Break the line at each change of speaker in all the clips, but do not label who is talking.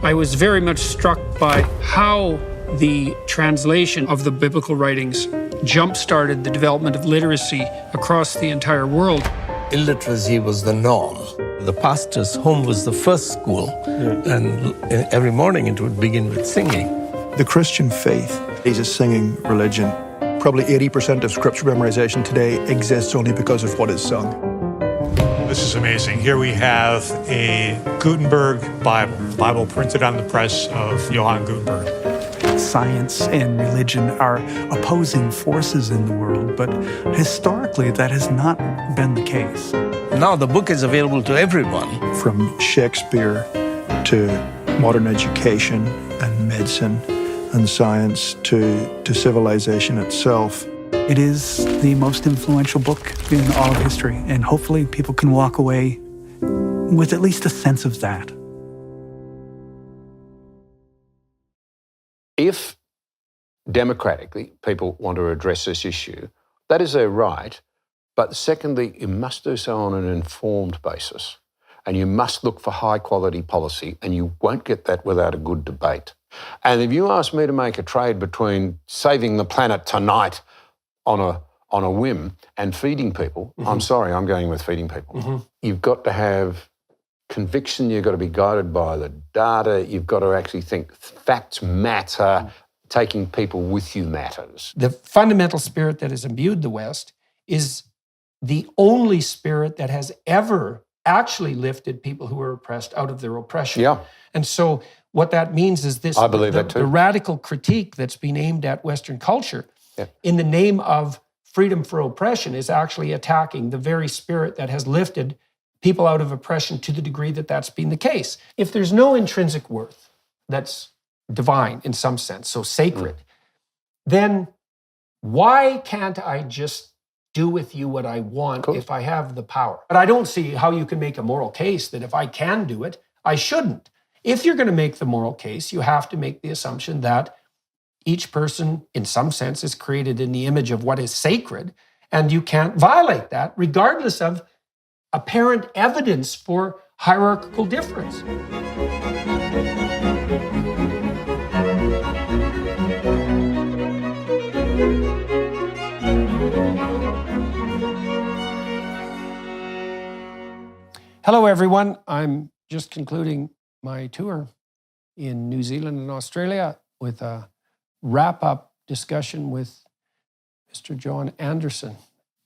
I was very much struck by how the translation of the biblical writings jump-started the development of literacy across the entire world.
Illiteracy was the norm. The pastor's home was the first school, and every morning it would begin with singing.
The Christian faith is a singing religion. Probably 80% of scripture memorization today exists only because of what is sung.
This is amazing. Here we have a Gutenberg Bible, the Bible printed on the press of Johann Gutenberg.
Science and religion are opposing forces in the world, but historically that has not been the case.
Now the book is available to everyone.
From Shakespeare to modern education and medicine and science to civilization itself.
It is the most influential book in all of history, and hopefully people can walk away with at least a sense of that.
If democratically people want to address this issue, that is their right. But secondly, you must do so on an informed basis. And you must look for high quality policy, and you won't get that without a good debate. And if you ask me to make a trade between saving the planet tonight on a whim and feeding people, I'm sorry, I'm going with feeding people. You've got to have conviction, you've got to be guided by the data, you've got to actually think facts matter, taking people with you matters.
The fundamental spirit that has imbued the West is the only spirit that has ever actually lifted people who are oppressed out of their oppression.
Yeah.
And so what that means is this,
I believe that too.
The radical critique that's been aimed at Western culture in the name of freedom for oppression is actually attacking the very spirit that has lifted people out of oppression to the degree that that's been the case. If there's no intrinsic worth that's divine in some sense, so sacred, then why can't I just do with you what I want if I have the power? But I don't see how you can make a moral case that if I can do it, I shouldn't. If you're going to make the moral case, you have to make the assumption that each person, in some sense, is created in the image of what is sacred, and you can't violate that, regardless of apparent evidence for hierarchical difference.
Hello, everyone. I'm just concluding my tour in New Zealand and Australia with a wrap-up discussion with Mr. John Anderson.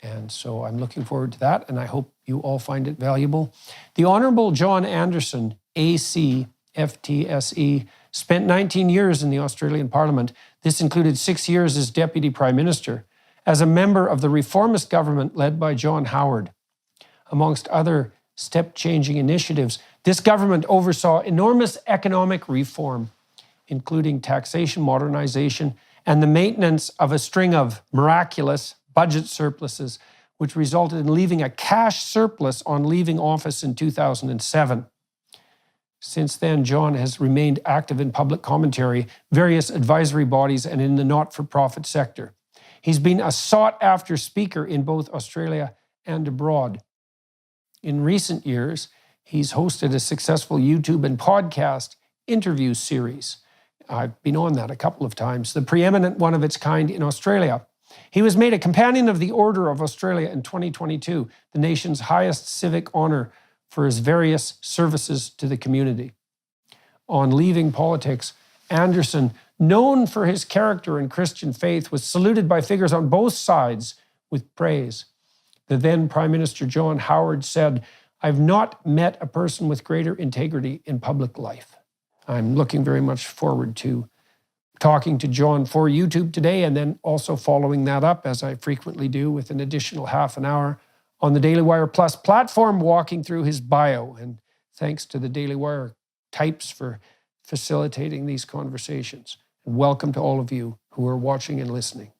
And so I'm looking forward to that, and I hope you all find it valuable. The Honourable John Anderson, AC, FTSE, spent 19 years in the Australian Parliament. This included 6 years as Deputy Prime Minister, as a member of the reformist government led by John Howard. Amongst other step-changing initiatives, this government oversaw enormous economic reform, including taxation modernization and the maintenance of a string of miraculous budget surpluses, which resulted in leaving a cash surplus on leaving office in 2007. Since then, John has remained active in public commentary, various advisory bodies, and in the not-for-profit sector. He's been a sought-after speaker in both Australia and abroad. In recent years, he's hosted a successful YouTube and podcast interview series. I've been on that a couple of times, the preeminent one of its kind in Australia. He was made a Companion of the Order of Australia in 2022, the nation's highest civic honour for his various services to the community. On leaving politics, Anderson, known for his character and Christian faith, was saluted by figures on both sides with praise. The then Prime Minister John Howard said, "I've not met a person with greater integrity in public life." I'm looking very much forward to talking to John for YouTube today, and then also following that up, as I frequently do, with an additional half an hour on the Daily Wire Plus platform, walking through his bio. And thanks to the Daily Wire types for facilitating these conversations. And welcome to all of you who are watching and listening.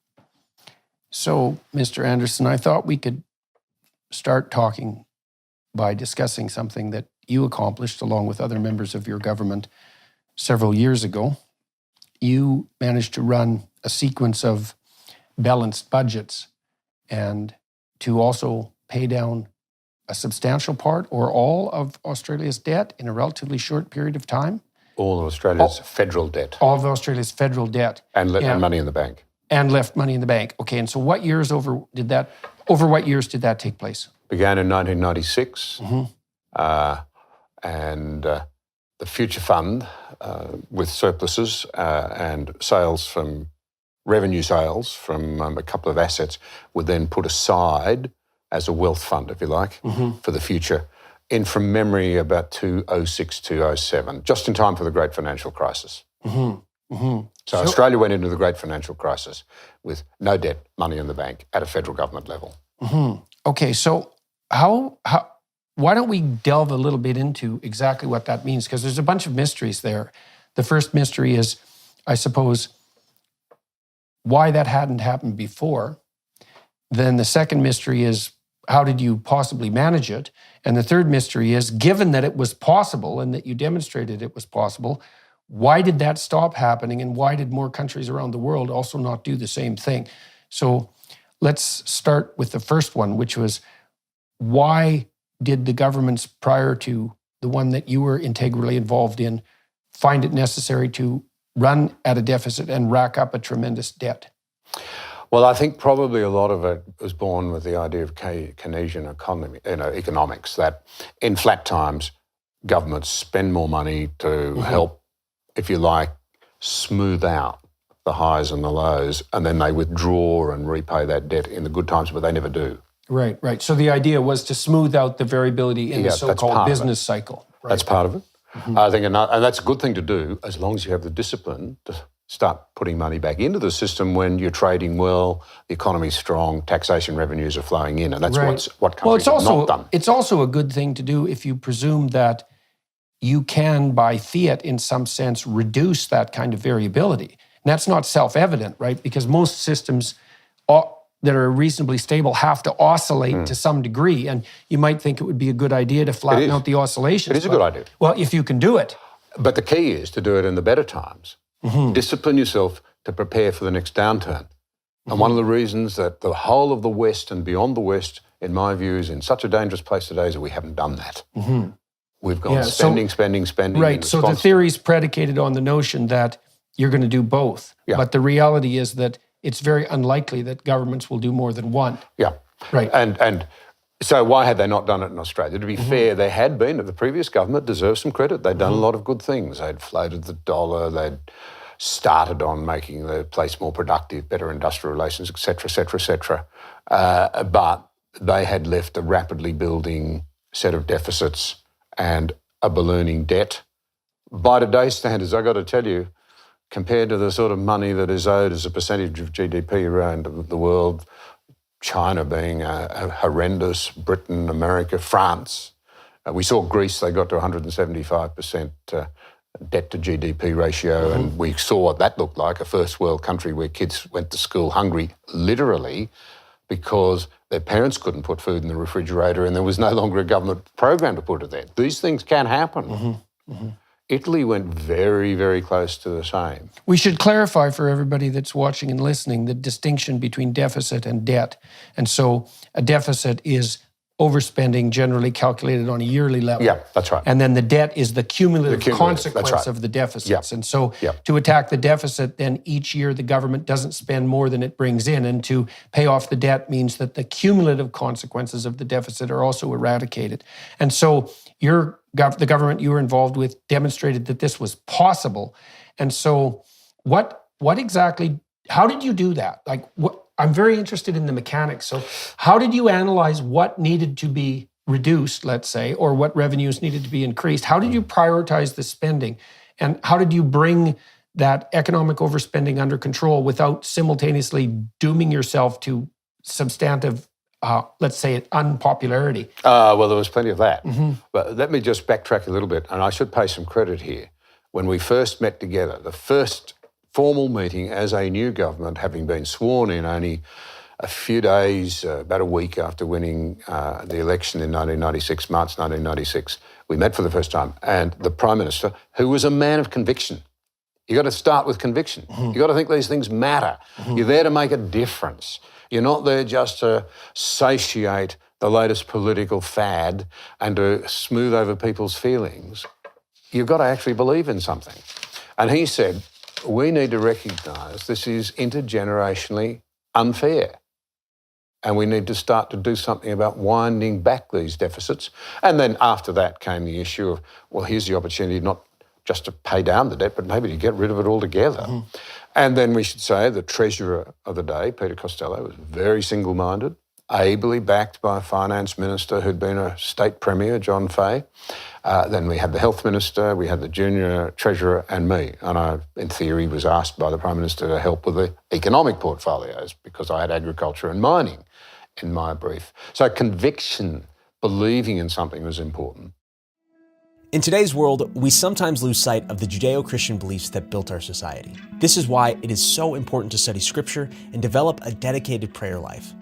So, Mr. Anderson, I thought we could start talking by discussing something that you accomplished along with other members of your government several years ago. You managed to run a sequence of balanced budgets and to also pay down a substantial part or all of Australia's debt in a relatively short period of time.
All of Australia's federal debt.
All of Australia's federal debt.
And money in the bank.
And left money in the bank. Okay, and so what years over what years did that take place?
Began in 1996. And the Future Fund, with surpluses and revenue sales from a couple of assets, would then put aside as a wealth fund, if you like, for the future. From memory, about 2006, 2007, just in time for the Great Financial Crisis. So Australia went into the Great Financial Crisis with no debt, money in the bank at a federal government level.
Okay, so why don't we delve a little bit into exactly what that means? Because there's a bunch of mysteries there. The first mystery is, I suppose, why that hadn't happened before. Then the second mystery is, how did you possibly manage it? And the third mystery is, given that it was possible and that you demonstrated it was possible, why did that stop happening? And why did more countries around the world also not do the same thing? So let's start with the first one, which was, why did the governments prior to the one that you were integrally involved in find it necessary to run at a deficit and rack up a tremendous debt?
Well, I think probably a lot of it was born with the idea of Keynesian economics, that in flat times, governments spend more money to help, if you like, smooth out the highs and the lows, and then they withdraw and repay that debt in the good times, but they never do.
Right, right. So the idea was to smooth out the variability in the so-called business cycle. Right.
That's part of it. I think, and that's a good thing to do as long as you have the discipline to start putting money back into the system when you're trading well, the economy's strong, taxation revenues are flowing in, and that's what countries have not done.
It's also a good thing to do if you presume that you can, by fiat, in some sense, reduce that kind of variability. And that's not self-evident, right? Because most systems that are reasonably stable have to oscillate to some degree, and you might think it would be a good idea to flatten out the oscillations.
It is a good idea.
Well, if you can do it.
But the key is to do it in the better times. Discipline yourself to prepare for the next downturn. And one of the reasons that the whole of the West and beyond the West, in my view, is in such a dangerous place today is that we haven't done that. We've gone spending.
Right, so the theory's predicated on the notion that you're going to do both. Yeah. But the reality is that it's very unlikely that governments will do more than one.
Yeah.
Right.
And so why had they not done it in Australia? To be fair, there had been, the previous government deserves some credit. They'd done a lot of good things. They'd floated the dollar, they'd started on making the place more productive, better industrial relations, et cetera, et cetera, et cetera. But they had left a rapidly building set of deficits and a ballooning debt. By today's standards, I've got to tell you, compared to the sort of money that is owed as a percentage of GDP around the world, China being horrendous, Britain, America, France. We saw Greece, they got to 175% debt to GDP ratio, and we saw what that looked like, a first world country where kids went to school hungry, literally, because their parents couldn't put food in the refrigerator and there was no longer a government program to put it there. These things can happen. Italy went very, very close to the same.
We should clarify for everybody that's watching and listening the distinction between deficit and debt. And so a deficit is overspending generally calculated on a yearly level.
Yeah, that's right.
And then the debt is the cumulative consequence of the deficits. And so to attack the deficit, then each year the government doesn't spend more than it brings in. And to pay off the debt means that the cumulative consequences of the deficit are also eradicated. And so the government you were involved with demonstrated that this was possible. And so what exactly, how did you do that? I'm very interested in the mechanics. So how did you analyze what needed to be reduced, let's say, or what revenues needed to be increased? How did you prioritize the spending? And how did you bring that economic overspending under control without simultaneously dooming yourself to substantive, let's say, unpopularity?
Well, there was plenty of that. But let me just backtrack a little bit, and I should pay some credit here. When we first met together, the first formal meeting as a new government, having been sworn in only a few days, about a week after winning the election in 1996, March 1996, we met for the first time. And the Prime Minister, who was a man of conviction, you got to start with conviction. You got to think these things matter. You're there to make a difference. You're not there just to satiate the latest political fad and to smooth over people's feelings. you've got to actually believe in something. And he said, we need to recognise this is intergenerationally unfair. And we need to start to do something about winding back these deficits. And then after that came the issue of, well, here's the opportunity not just to pay down the debt, but maybe to get rid of it altogether. Mm-hmm. And then we should say the treasurer of the day, Peter Costello, was very single-minded, ably backed by a finance minister who'd been a state premier, John Fay. Then we had the health minister, we had the junior treasurer and me. And I, in theory, was asked by the Prime Minister to help with the economic portfolios because I had agriculture and mining in my brief. So conviction, believing in something was important.
In today's world, we sometimes lose sight of the Judeo-Christian beliefs that built our society. This is why it is so important to study Scripture and develop a dedicated prayer life.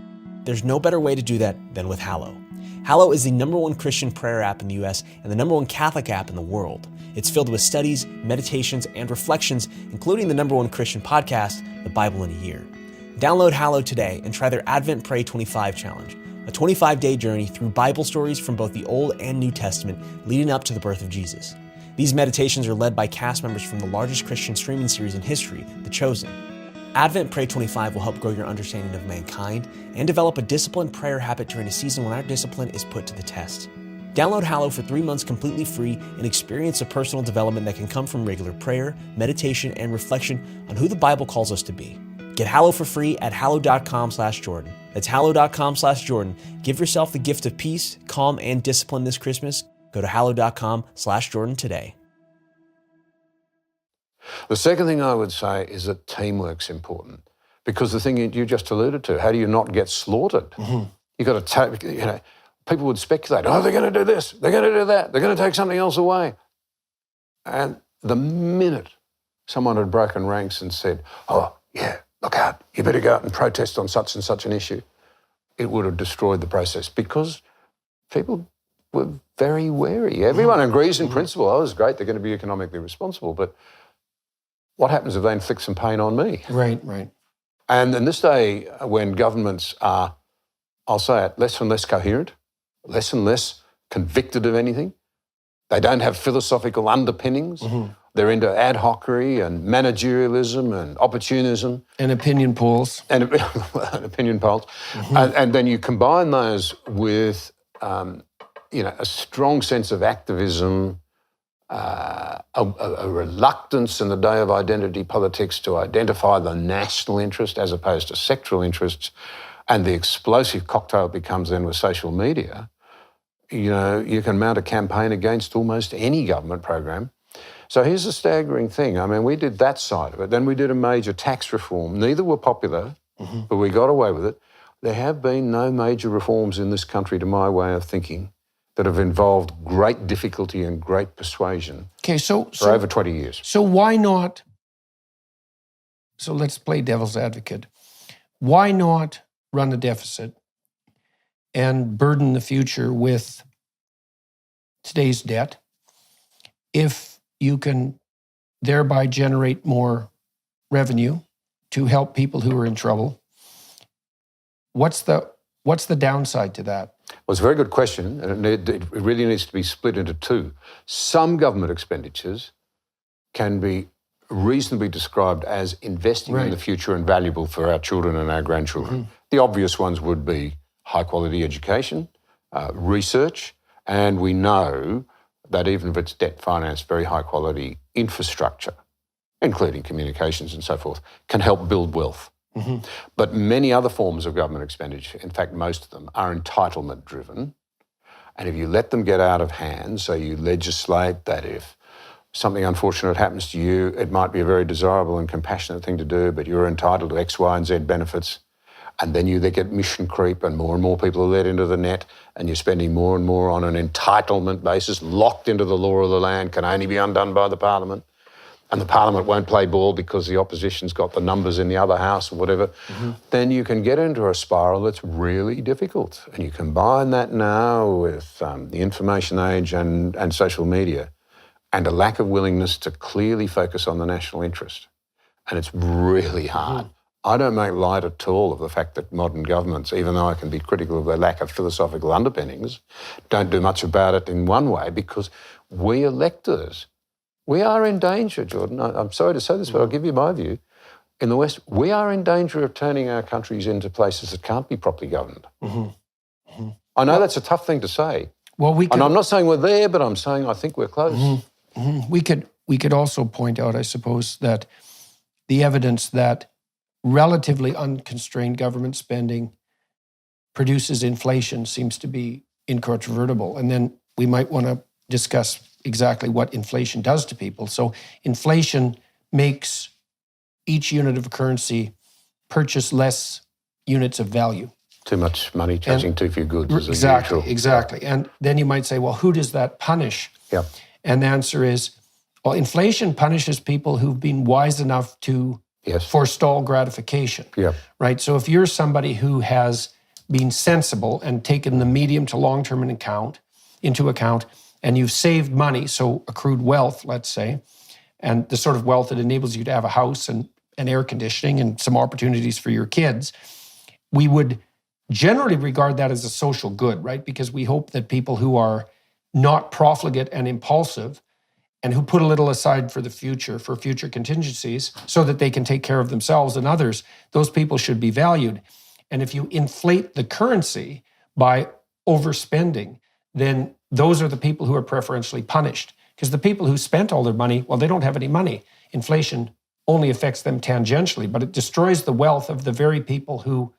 There's no better way to do that than with Hallow. Hallow is the #1 Christian prayer app in the US and the #1 Catholic app in the world. It's filled with studies, meditations, and reflections, including the #1 Christian podcast, The Bible in a Year. Download Hallow today and try their Advent Pray 25 challenge, a 25-day journey through Bible stories from both the Old and New Testament leading up to the birth of Jesus. These meditations are led by cast members from the largest Christian streaming series in history, The Chosen. Advent Pray 25 will help grow your understanding of mankind and develop a disciplined prayer habit during a season when our discipline is put to the test. Download Hallow for 3 months completely free and experience the personal development that can come from regular prayer, meditation, and reflection on who the Bible calls us to be. Get Hallow for free at hallow.com/Jordan. That's hallow.com/Jordan. Give yourself the gift of peace, calm, and discipline this Christmas. Go to hallow.com/Jordan today.
The second thing I would say is that teamwork's important because the thing you just alluded to, how do you not get slaughtered? Mm-hmm. You've got to take, people would speculate, oh, they're going to do this, they're going to do that, they're going to take something else away. And the minute someone had broken ranks and said, oh, yeah, look out, you better go out and protest on such and such an issue, it would have destroyed the process because people were very wary. Everyone agrees in principle, oh, it's great, they're going to be economically responsible, but what happens if they inflict some pain on me?
Right.
And in this day when governments are, I'll say it, less and less coherent, less and less convicted of anything, they don't have philosophical underpinnings, they're into ad hocery and managerialism and opportunism.
And opinion polls.
And opinion polls. And then you combine those with, a strong sense of activism, a reluctance in the day of identity politics to identify the national interest as opposed to sectoral interests, and the explosive cocktail becomes then with social media, you can mount a campaign against almost any government program. So here's the staggering thing. I mean, we did that side of it. Then we did a major tax reform. Neither were popular, but we got away with it. There have been no major reforms in this country, to my way of thinking, that have involved great difficulty and great persuasion for over 20 years.
So why not, so let's play devil's advocate. Why not run a deficit and burden the future with today's debt if you can thereby generate more revenue to help people who are in trouble? What's the downside to that?
Well, it's a very good question, and it really needs to be split into two. Some government expenditures can be reasonably described as investing in the future and valuable for our children and our grandchildren. The obvious ones would be high-quality education, research, and we know that even if it's debt-financed, very high-quality infrastructure, including communications and so forth, can help build wealth. But many other forms of government expenditure, in fact, most of them, are entitlement driven. And if you let them get out of hand, so you legislate that if something unfortunate happens to you, it might be a very desirable and compassionate thing to do, but you're entitled to X, Y, and Z benefits. And then you get mission creep and more people are led into the net and you're spending more and more on an entitlement basis, locked into the law of the land, can only be undone by the Parliament. And the Parliament won't play ball because the opposition's got the numbers in the other house or whatever, then you can get into a spiral that's really difficult. And you combine that now with the information age and social media and a lack of willingness to clearly focus on the national interest. And it's really hard. I don't make light at all of the fact that modern governments, even though I can be critical of their lack of philosophical underpinnings, don't do much about it in one way because we electors We are in danger, Jordan. I'm sorry to say this, but I'll give you my view. In the West, we are in danger of turning our countries into places that can't be properly governed. I know that's a tough thing to say.
Well,
And I'm not saying we're there, but I'm saying I think we're close.
We could also point out, I suppose, that the evidence that relatively unconstrained government spending produces inflation seems to be incontrovertible. And then we might want to discuss exactly what inflation does to people. So inflation makes each unit of currency purchase less units of value.
Too much money chasing too few goods is
Exactly,
usual.
exactly. And then you might say, well, who does that punish?
Yeah.
And the answer is, well, inflation punishes people who've been wise enough to forestall gratification.
Yeah.
Right? So if you're somebody who has been sensible and taken the medium to long-term into account, and you've saved money, so accrued wealth, let's say, and the sort of wealth that enables you to have a house and air conditioning and some opportunities for your kids, we would generally regard that as a social good, right? Because we hope that people who are not profligate and impulsive and who put a little aside for the future, for future contingencies, so that they can take care of themselves and others, those people should be valued. And if you inflate the currency by overspending, then those are the people who are preferentially punished. Because the people who spent all their money, well, they don't have any money. Inflation only affects them tangentially, but it destroys the wealth of the very people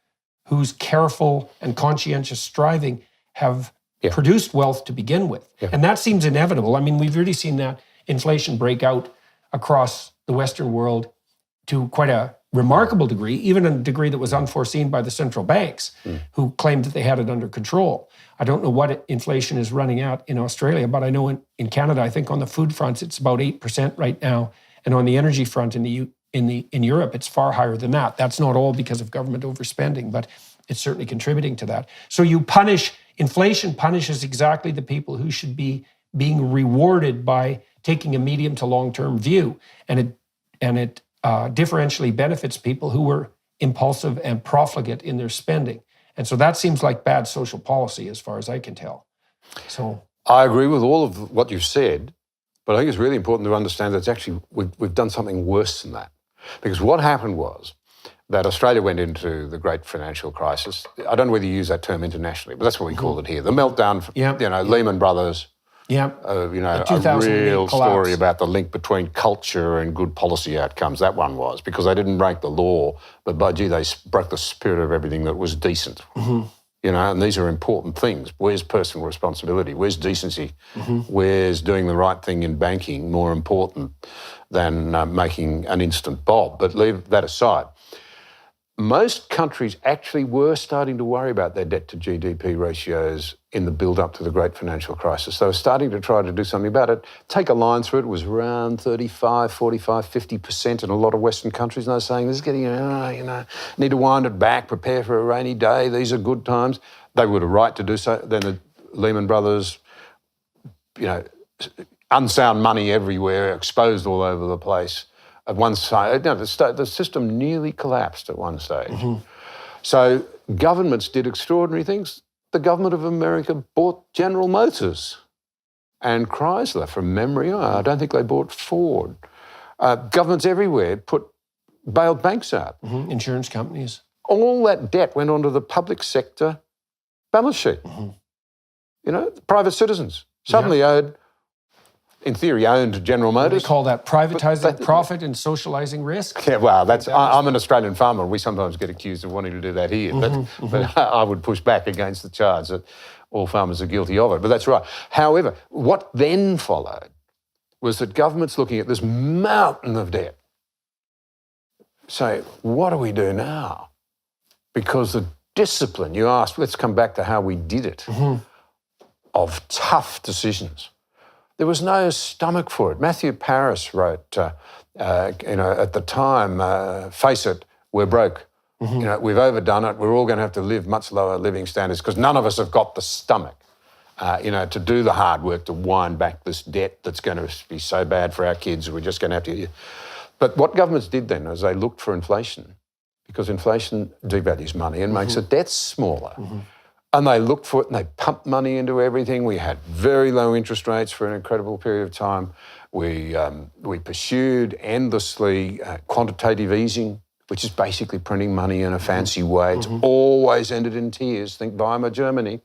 whose careful and conscientious striving have produced wealth to begin with. And that seems inevitable. I mean, we've really seen that inflation break out across the Western world to quite a remarkable degree, even a degree that was unforeseen by the central banks, who claimed that they had it under control. I don't know what inflation is running out in Australia, but I know in Canada, I think on the food front, it's about 8% right now. And on the energy front in Europe, it's far higher than that. That's not all because of government overspending, but it's certainly contributing to that. So inflation punishes exactly the people who should be being rewarded by taking a medium to long-term view. And it differentially benefits people who were impulsive and profligate in their spending. And so that seems like bad social policy as far as I can tell. So
I agree with all of what you've said, but I think it's really important to understand that it's actually, we've done something worse than that. Because what happened was that Australia went into the great financial crisis. I don't know whether you use that term internationally, but that's what we call it here. The meltdown, Lehman Brothers, a real story about the link between culture and good policy outcomes. That one was, because they didn't break the law, but by gee, they broke the spirit of everything that was decent. And these are important things. Where's personal responsibility? Where's decency? Where's doing the right thing in banking more important than making an instant bob? But leave that aside. Most countries actually were starting to worry about their debt to GDP ratios in the build-up to the great financial crisis. They were starting to try to do something about it. Take a line through it was around 35, 45, 50% in a lot of Western countries. And they were saying, this is getting, need to wind it back, prepare for a rainy day. These are good times. They were the right to do so. Then the Lehman Brothers, unsound money everywhere, exposed all over the place. At one stage, the system nearly collapsed at one stage. So governments did extraordinary things. The government of America bought General Motors and Chrysler from memory. I don't think they bought Ford. Governments everywhere bailed banks out.
insurance companies.
All that debt went onto the public sector balance sheet. Private citizens suddenly owned General Motors.
They call that privatizing profit and socializing risk.
Yeah, well, I'm an Australian farmer. We sometimes get accused of wanting to do that here, but I would push back against the charge that all farmers are guilty of it. But that's right. However, what then followed was that governments looking at this mountain of debt say, what do we do now? Because the discipline, you asked, let's come back to how we did it, of tough decisions. There was no stomach for it. Matthew Paris wrote, at the time, face it, we're broke. We've overdone it. We're all going to have to live much lower living standards because none of us have got the stomach, to do the hard work to wind back this debt that's going to be so bad for our kids. We're just going to have to. But what governments did then is they looked for inflation, because inflation devalues money and makes the debt smaller. And they looked for it and they pumped money into everything. We had very low interest rates for an incredible period of time. We pursued endlessly quantitative easing, which is basically printing money in a fancy way. It's always ended in tears. Think Weimar Germany.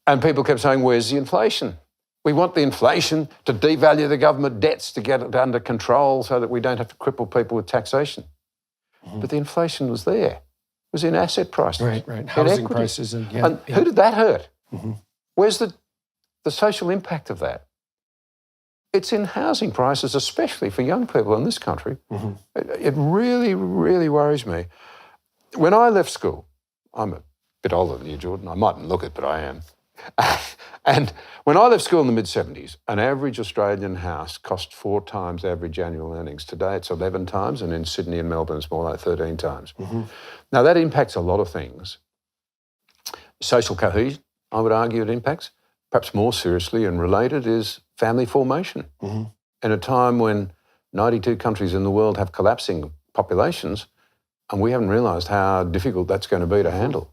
And people kept saying, where's the inflation? We want the inflation to devalue the government debts to get it under control so that we don't have to cripple people with taxation. But the inflation was there. It was in asset prices.
Right.
in
Housing
equity.
prices. And
Who did that hurt? Where's the social impact of that? It's in housing prices, especially for young people in this country. It really, really worries me. When I left school, I'm a bit older than you, Jordan. I mightn't look it, but I am. And when I left school in the mid-70s, an average Australian house cost 4 times average annual earnings. Today it's 11 times, and in Sydney and Melbourne it's more like 13 times. Now that impacts a lot of things. Social cohesion, I would argue it impacts. Perhaps more seriously and related is family formation. In a time when 92 countries in the world have collapsing populations, and we haven't realised how difficult that's going to be to handle.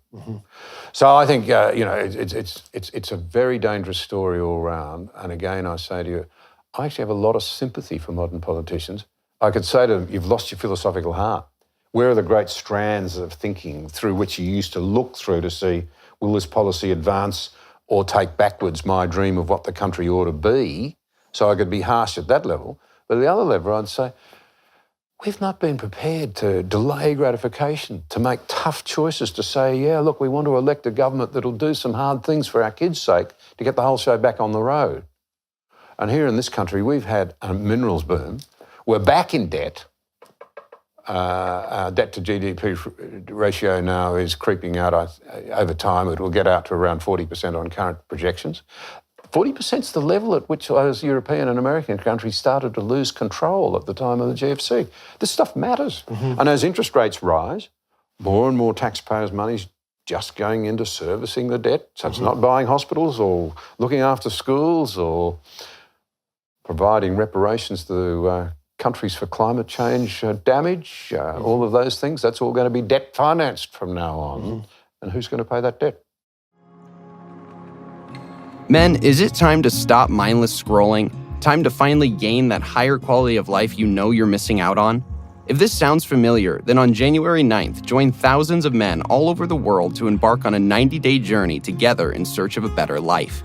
So I think it's a very dangerous story all round. And again, I say to you, I actually have a lot of sympathy for modern politicians. I could say to them, you've lost your philosophical heart. Where are the great strands of thinking through which you used to look through to see, will this policy advance or take backwards my dream of what the country ought to be? So I could be harsh at that level. But at the other level, I'd say, we've not been prepared to delay gratification, to make tough choices, to say, yeah, look, we want to elect a government that'll do some hard things for our kids' sake to get the whole show back on the road. And here in this country, we've had a minerals boom. We're back in debt. Our debt to GDP ratio now is creeping out over time. It will get out to around 40% on current projections. 40% is the level at which those European and American countries started to lose control at the time of the GFC. This stuff matters. And as interest rates rise, more and more taxpayers' money's just going into servicing the debt. So it's not buying hospitals or looking after schools or providing reparations to countries for climate change damage, all of those things. That's all going to be debt financed from now on. And who's going to pay that debt?
Men, is it time to stop mindless scrolling? Time to finally gain that higher quality of life you know you're missing out on? If this sounds familiar, then on January 9th, join thousands of men all over the world to embark on a 90-day journey together in search of a better life.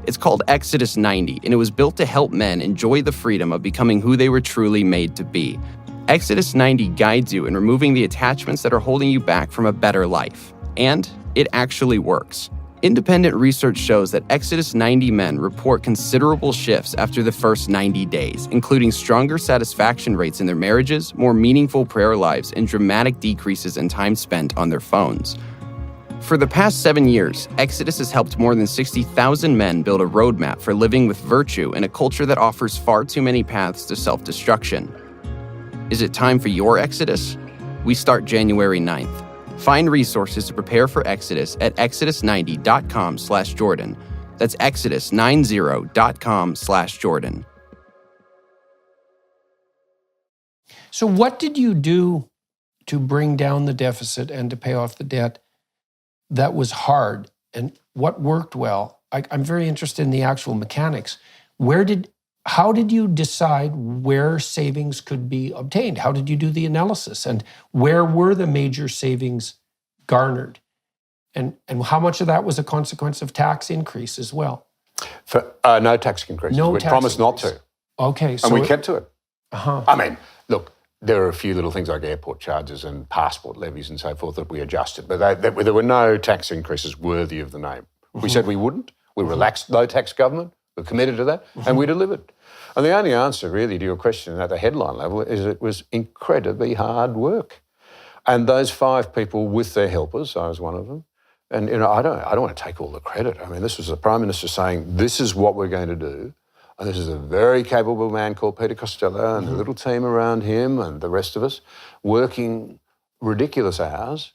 It's called Exodus 90, and it was built to help men enjoy the freedom of becoming who they were truly made to be. Exodus 90 guides you in removing the attachments that are holding you back from a better life. And it actually works. Independent research shows that Exodus 90 men report considerable shifts after the first 90 days, including stronger satisfaction rates in their marriages, more meaningful prayer lives, and dramatic decreases in time spent on their phones. For the past 7 years, Exodus has helped more than 60,000 men build a roadmap for living with virtue in a culture that offers far too many paths to self-destruction. Is it time for your Exodus? We start January 9th. Find resources to prepare for Exodus at exodus90.com/Jordan. That's exodus90.com/Jordan.
So what did you do to bring down the deficit and to pay off the debt that was hard? And what worked well? I'm very interested in the actual mechanics. How did you decide where savings could be obtained? How did you do the analysis? And where were the major savings garnered? And how much of that was a consequence of tax increase as well?
No tax increases. We promised not to.
Okay.
And we kept to it. I mean, look, there are a few little things like airport charges and passport levies and so forth that we adjusted, but there were no tax increases worthy of the name. We said we wouldn't. We relaxed low tax government. We're committed to that, and we delivered. And the only answer really to your question at the headline level is it was incredibly hard work. And those 5 people with their helpers, I was one of them, and I don't want to take all the credit. I mean, this was the Prime Minister saying, this is what we're going to do. And this is a very capable man called Peter Costello and a little team around him and the rest of us working ridiculous hours.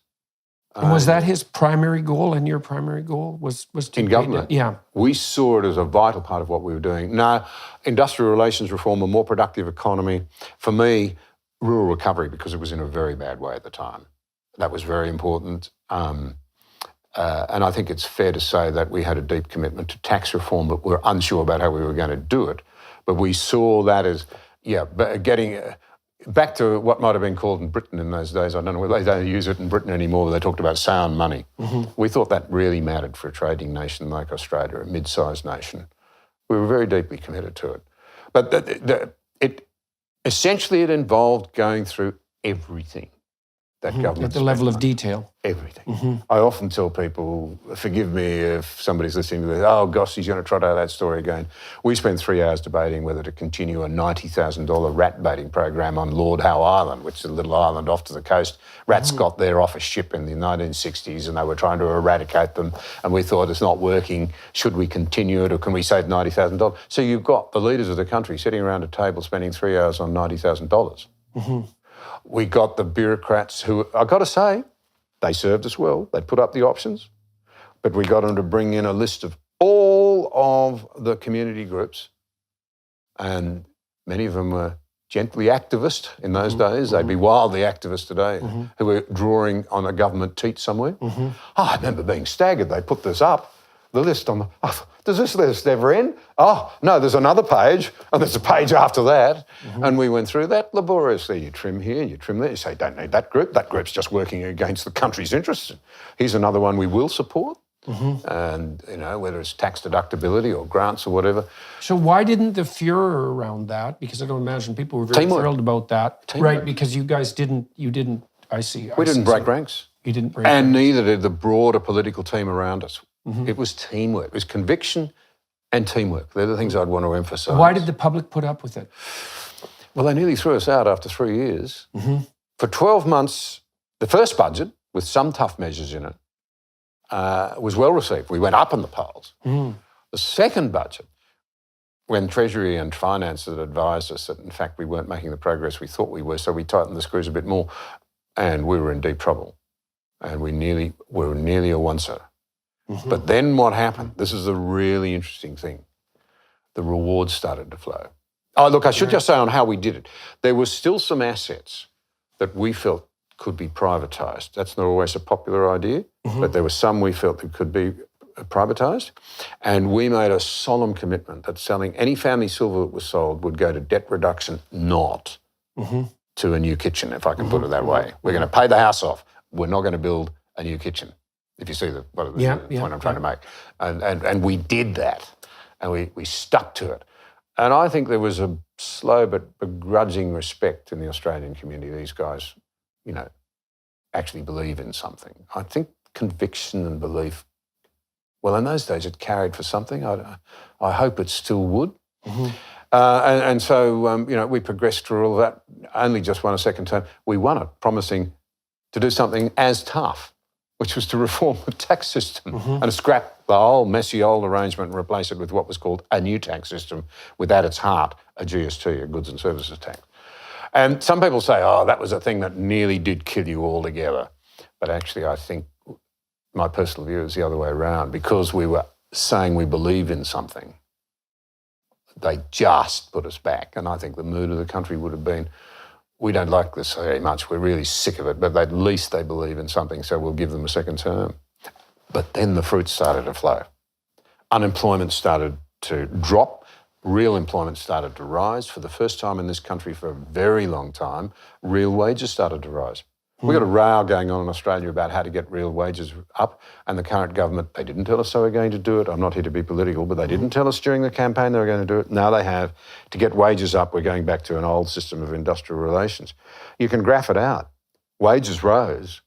And was that his primary goal and your primary goal was to
in government?
Yeah.
We saw it as a vital part of what we were doing. Now, industrial relations reform, a more productive economy. For me, rural recovery, because it was in a very bad way at the time. That was very important. And I think it's fair to say that we had a deep commitment to tax reform, but we were unsure about how we were going to do it. But we saw that as, getting back to what might have been called in Britain in those days. I don't know whether they don't use it in Britain anymore, but they talked about sound money. We thought that really mattered for a trading nation like Australia, a mid-sized nation. We were very deeply committed to it. But essentially it involved going through everything that government
at the level of
spent on.
detail.
Everything. I often tell people, forgive me if somebody's listening to this, oh gosh, he's going to trot out that story again. We spent 3 hours debating whether to continue a $90,000 rat baiting program on Lord Howe Island, which is a little island off to the coast. Rats got there off a ship in the 1960s and they were trying to eradicate them. And we thought, it's not working. Should we continue it or can we save $90,000? So you've got the leaders of the country sitting around a table spending 3 hours on $90,000. We got the bureaucrats who, I've got to say, they served us well. They put up the options, but we got them to bring in a list of all of the community groups, and many of them were gently activist in those days. They'd be wildly activist today, who were drawing on a government teat somewhere. I remember being staggered. They put this up, the list on the, does this list ever end? Oh, no, there's another page, and there's a page after that. And we went through that laboriously. You trim here, you trim there. You say, don't need that group. That group's just working against the country's interests. Here's another one we will support. And, whether it's tax deductibility or grants or whatever.
So why didn't the furor around that? Because I don't imagine people were very thrilled about that. Right, because you guys didn't, I see.
We didn't break ranks.
You didn't break
And
ranks.
neither did the broader political team around us. It was teamwork. It was conviction and teamwork. They're the things I'd want to emphasise.
Why did the public put up with it?
Well, they nearly threw us out after 3 years. For 12 months, the first budget, with some tough measures in it, was well received. We went up in the polls. The second budget, when Treasury and Finance had advised us that, in fact, we weren't making the progress we thought we were, so we tightened the screws a bit more, and we were in deep trouble. And we were nearly a once-er. But then what happened? This is a really interesting thing. The rewards started to flow. Oh, look, I should just say on how we did it. There were still some assets that we felt could be privatised. That's not always a popular idea, but there were some we felt that could be privatised. And we made a solemn commitment that selling any family silver that was sold would go to debt reduction, not to a new kitchen, if I can put it that way. We're going to pay the house off. We're not going to build a new kitchen, if you see the point I'm trying to make. And we did that, and we stuck to it. And I think there was a slow but begrudging respect in the Australian community. These guys, actually believe in something. I think conviction and belief, well, in those days it carried for something. I hope it still would. And so, we progressed through all of that, only just won a second term. We won it, promising to do something as tough, which was to reform the tax system and scrap the whole messy old arrangement and replace it with what was called a new tax system, with at its heart a GST, a goods and services tax. And some people say, that was a thing that nearly did kill you altogether. But actually, I think my personal view is the other way around. Because we were saying we believe in something, they just put us back. And I think the mood of the country would have been, we don't like this very much, we're really sick of it, but at least they believe in something, so we'll give them a second term. But then the fruits started to flow. Unemployment started to drop. Real employment started to rise. For the first time in this country for a very long time, real wages started to rise. We've got a row going on in Australia about how to get real wages up, and the current government, they didn't tell us they were going to do it. I'm not here to be political, but they didn't tell us during the campaign they were going to do it. Now they have. To get wages up, we're going back to an old system of industrial relations. You can graph it out. Wages rose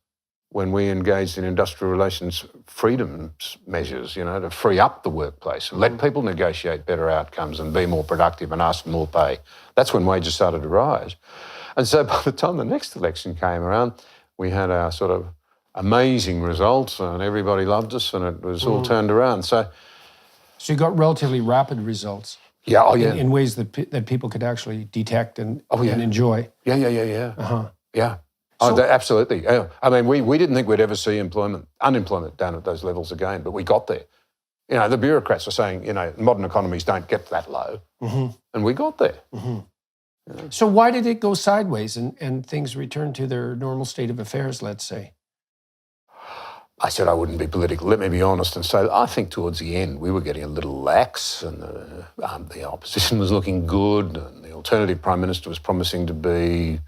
when we engaged in industrial relations freedoms measures, to free up the workplace and let people negotiate better outcomes and be more productive and ask for more pay. That's when wages started to rise. And so by the time the next election came around, we had our sort of amazing results and everybody loved us and it was all turned around. So
you got relatively rapid results.
Yeah,
In ways that people could actually detect and enjoy.
Yeah. Absolutely. Yeah. I mean, we didn't think we'd ever see unemployment down at those levels again, but we got there. The bureaucrats are saying, modern economies don't get that low. And we got there.
So why did it go sideways and things returned to their normal state of affairs, let's say?
I said I wouldn't be political. Let me be honest and say I think towards the end we were getting a little lax, and the opposition was looking good, and the alternative Prime Minister was promising to be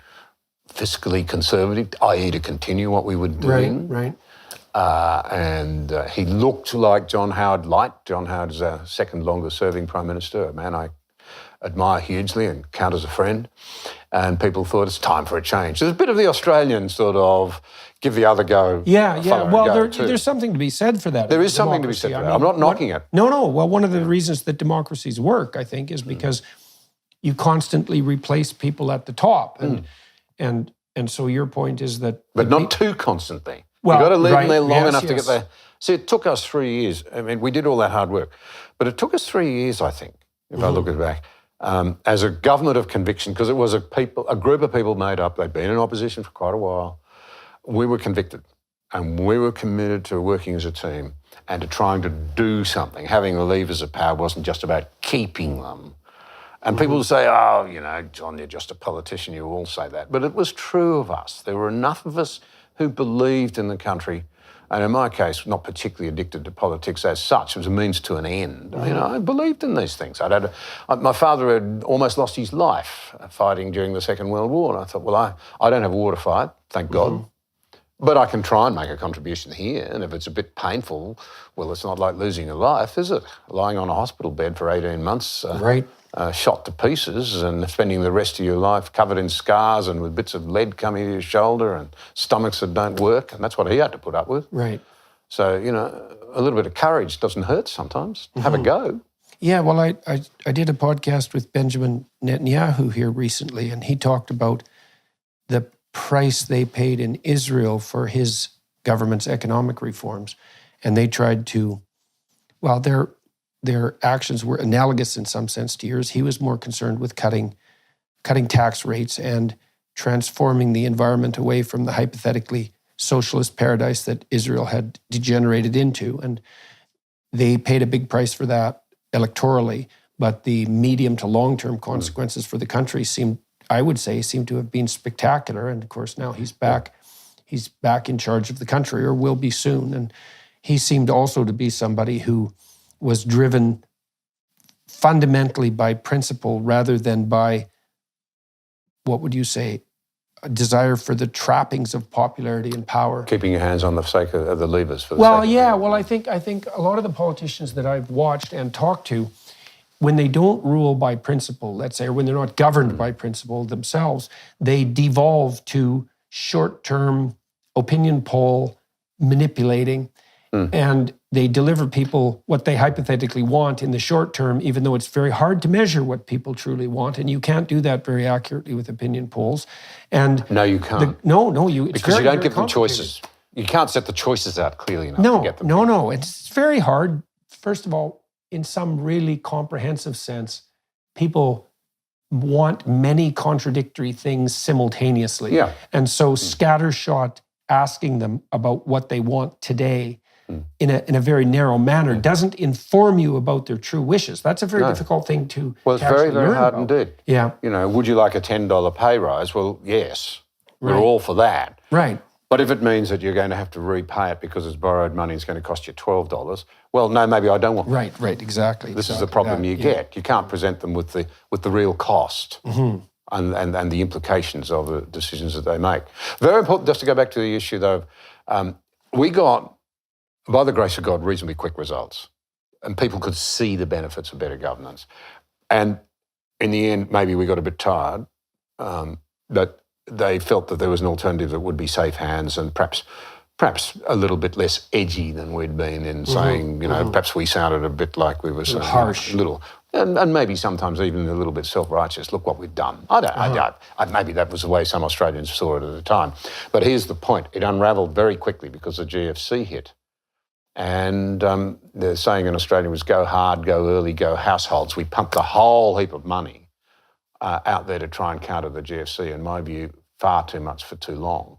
fiscally conservative, i.e. to continue what we were doing.
Right.
And he looked like John Howard Light. John Howard is our second longest serving Prime Minister, a man I admire hugely and count as a friend. And people thought it's time for a change. There's a bit of the Australian sort of give the other go.
Yeah. Well,
too.
there's something to be said for that.
There is something to be said for that. I'm not knocking it.
No. Well, one of the reasons that democracies work, I think, is because you constantly replace people at the top. And so your point is that...
But not too constantly.
Well,
You've got to leave them there long enough to
yes.
get there. See, it took us 3 years. I mean, we did all that hard work. But it took us 3 years, I think, if I look at it back, as a government of conviction, because it was a group of people made up. They'd been in opposition for quite a while. We were convicted, and we were committed to working as a team and to trying to do something. Having the levers of power wasn't just about keeping them. And people say, oh, you know, John, you're just a politician. You all say that. But it was true of us. There were enough of us who believed in the country, and in my case, not particularly addicted to politics as such. It was a means to an end. You know, I believed in these things. My father had almost lost his life fighting during the Second World War, and I thought, well, I don't have a war to fight, thank God. But I can try and make a contribution here, and if it's a bit painful, well, it's not like losing a life, is it? Lying on a hospital bed for 18 months, shot to pieces, and spending the rest of your life covered in scars and with bits of lead coming to your shoulder and stomachs that don't work, and that's what he had to put up with.
Right.
So, you know, a little bit of courage doesn't hurt sometimes. Have a go.
Yeah, well, I did a podcast with Benjamin Netanyahu here recently, and he talked about the price they paid in Israel for his government's economic reforms. And they tried to, well, their actions were analogous in some sense to yours. He was more concerned with cutting tax rates and transforming the environment away from the hypothetically socialist paradise that Israel had degenerated into. And they paid a big price for that electorally, but the medium to long-term consequences for the country seem to have been spectacular. And of course, now he's back in charge of the country, or will be soon. And he seemed also to be somebody who was driven fundamentally by principle rather than by, what would you say, a desire for the trappings of popularity and power.
Keeping your hands on the sake of the levers.
I think a lot of the politicians that I've watched and talked to, when they don't rule by principle, let's say, or when they're not governed by principle themselves, they devolve to short-term opinion poll manipulating, and they deliver people what they hypothetically want in the short term, even though it's very hard to measure what people truly want, and you can't do that very accurately with opinion polls. And
no, you can't.
Because
you don't give them choices. You can't set the choices out clearly enough to get them.
No. It's very hard. First of all, in some really comprehensive sense, people want many contradictory things simultaneously.
Yeah.
And so scattershot asking them about what they want today in a very narrow manner doesn't inform you about their true wishes. That's a very difficult thing to
Well, it's very, very hard indeed.
Yeah.
You know, would you like a $10 pay rise? Well, yes. We're all for that.
Right.
But if it means that you're going to have to repay it because it's borrowed money, it's going to cost you $12, well, no, maybe I don't want that.
Right, exactly.
This is the problem you get. You can't present them with the real cost and the implications of the decisions that they make. Very important, just to go back to the issue though, we got, by the grace of God, reasonably quick results, and people could see the benefits of better governance. And in the end, maybe we got a bit tired, but they felt that there was an alternative that would be safe hands and perhaps a little bit less edgy than we'd been in saying, you know, perhaps we sounded a bit like we were saying,
harsh.
And maybe sometimes even a little bit self-righteous. Look what we've done. Maybe that was the way some Australians saw it at the time. But here's the point. It unravelled very quickly because the GFC hit. And the saying in Australia was go hard, go early, go households. We pumped a whole heap of money out there to try and counter the GFC, in my view, far too much for too long.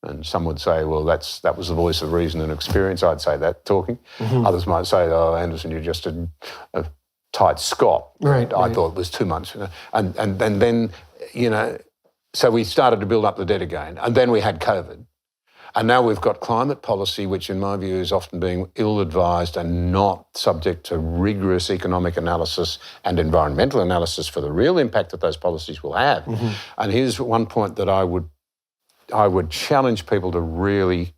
And some would say, well, that was the voice of reason and experience. I'd say that, talking. Others might say, oh, Anderson, you're just a tight Scot.
Right.
I thought it was too much. And then, you know, so we started to build up the debt again. And then we had COVID. And now we've got climate policy, which in my view is often being ill-advised and not subject to rigorous economic analysis and environmental analysis for the real impact that those policies will have. And here's one point that I would challenge people to really,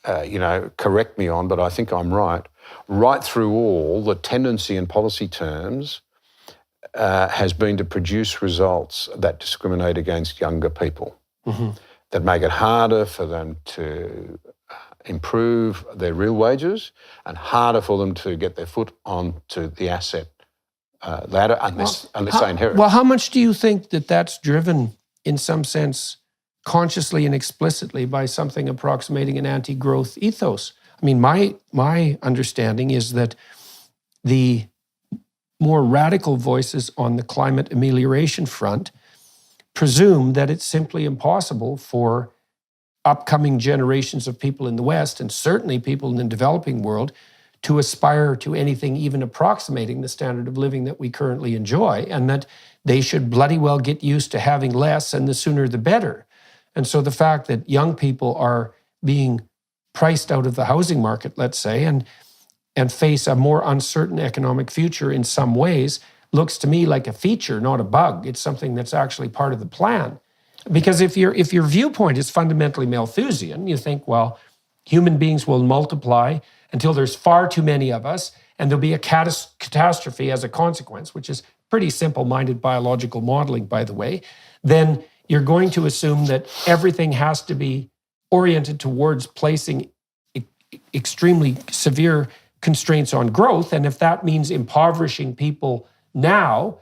correct me on, but I think I'm right. Right through all, the tendency in policy terms has been to produce results that discriminate against younger people, that make it harder for them to improve their real wages and harder for them to get their foot onto the asset ladder unless they inherit.
Well, how much do you think that that's driven, in some sense, consciously and explicitly by something approximating an anti-growth ethos? I mean, my understanding is that the more radical voices on the climate amelioration front presume that it's simply impossible for upcoming generations of people in the West, and certainly people in the developing world, to aspire to anything even approximating the standard of living that we currently enjoy, and that they should bloody well get used to having less, and the sooner the better. And so the fact that young people are being priced out of the housing market, let's say, and face a more uncertain economic future in some ways, looks to me like a feature, not a bug. It's something that's actually part of the plan. Because if your viewpoint is fundamentally Malthusian, you think, well, human beings will multiply until there's far too many of us, and there'll be a catastrophe as a consequence, which is pretty simple-minded biological modeling, by the way, then you're going to assume that everything has to be oriented towards placing extremely severe constraints on growth. And if that means impoverishing people now,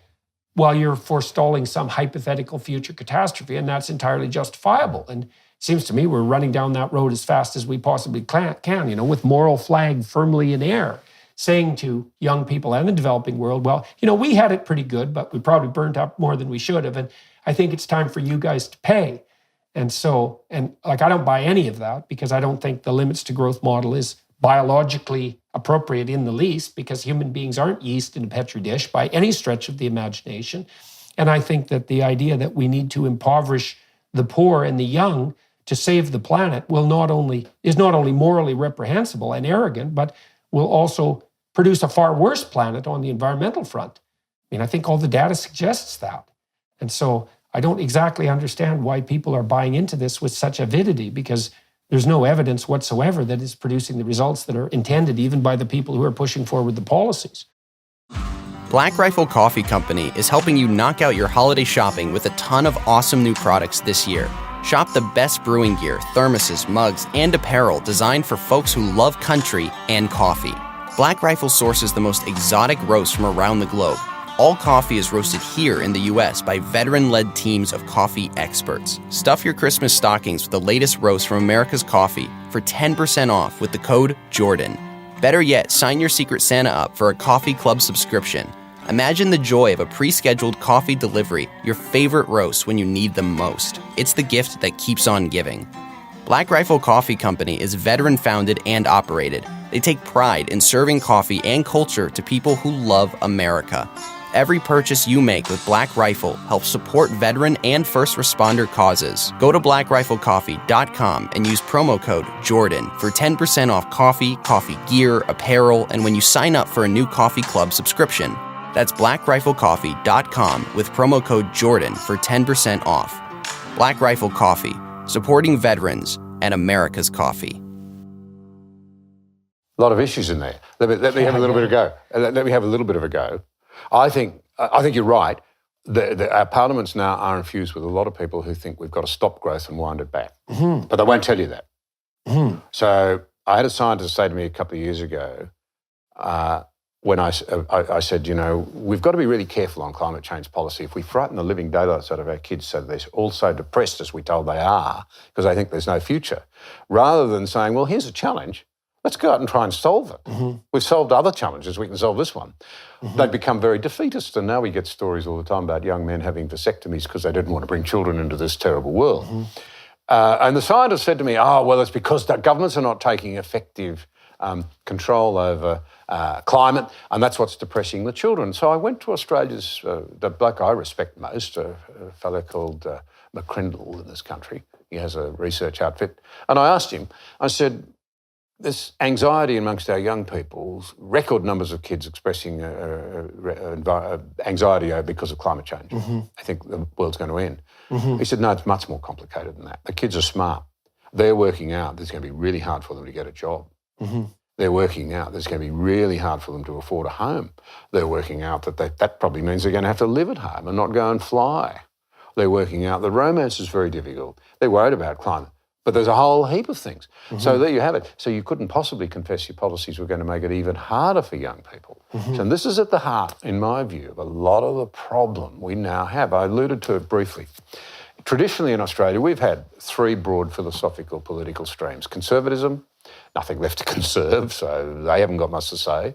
while you're forestalling some hypothetical future catastrophe, and that's entirely justifiable. And it seems to me we're running down that road as fast as we possibly can, with moral flag firmly in air, saying to young people and the developing world, well, we had it pretty good, but we probably burnt up more than we should have. And I think it's time for you guys to pay. And so, I don't buy any of that, because I don't think the limits to growth model is biologically appropriate in the least, because human beings aren't yeast in a petri dish by any stretch of the imagination. And I think that the idea that we need to impoverish the poor and the young to save the planet is not only morally reprehensible and arrogant, but will also produce a far worse planet on the environmental front. I mean, I think all the data suggests that. And so I don't exactly understand why people are buying into this with such avidity, because there's no evidence whatsoever that it's producing the results that are intended, even by the people who are pushing forward the policies.
Black Rifle Coffee Company is helping you knock out your holiday shopping with a ton of awesome new products this year. Shop the best brewing gear, thermoses, mugs, and apparel designed for folks who love country and coffee. Black Rifle sources the most exotic roasts from around the globe. All coffee is roasted here in the US by veteran-led teams of coffee experts. Stuff your Christmas stockings with the latest roast from America's coffee for 10% off with the code JORDAN. Better yet, sign your Secret Santa up for a coffee club subscription. Imagine the joy of a pre-scheduled coffee delivery, your favorite roast when you need them most. It's the gift that keeps on giving. Black Rifle Coffee Company is veteran-founded and operated. They take pride in serving coffee and culture to people who love America. Every purchase you make with Black Rifle helps support veteran and first responder causes. Go to blackriflecoffee.com and use promo code JORDAN for 10% off coffee, coffee gear, apparel, and when you sign up for a new coffee club subscription. That's blackriflecoffee.com with promo code JORDAN for 10% off. Black Rifle Coffee, supporting veterans and America's coffee.
A lot of issues in there. Let me have a little bit of a go. I think you're right. Our parliaments now are infused with a lot of people who think we've got to stop growth and wind it back. Mm-hmm. But they won't tell you that. Mm-hmm. So I had a scientist say to me a couple of years ago, when I said, we've got to be really careful on climate change policy. If we frighten the living daylights out of our kids so they're all so depressed as we're told they are, because they think there's no future, rather than saying, well, here's a challenge, let's go out and try and solve it. Mm-hmm. We've solved other challenges, we can solve this one. Mm-hmm. They become very defeatist, and now we get stories all the time about young men having vasectomies because they didn't want to bring children into this terrible world. Mm-hmm. And the scientist said to me, it's because the governments are not taking effective control over climate, and that's what's depressing the children. So I went to Australia's, the bloke I respect most, a fellow called McCrindle in this country. He has a research outfit. And I asked him, I said, this anxiety amongst our young people, record numbers of kids expressing anxiety because of climate change. I think the world's going to end. He said, no, it's much more complicated than that. The kids are smart. They're working out that it's going to be really hard for them to get a job. They're working out that it's going to be really hard for them to afford a home. They're working out that that probably means they're going to have to live at home and not go and fly. They're working out that romance is very difficult. They're worried about climate. But there's a whole heap of things. So there you have it. So you couldn't possibly confess your policies were going to make it even harder for young people. So this is at the heart, in my view, of a lot of the problem we now have. I alluded to it briefly. Traditionally in Australia, we've had three broad philosophical political streams. Conservatism, nothing left to conserve, so they haven't got much to say.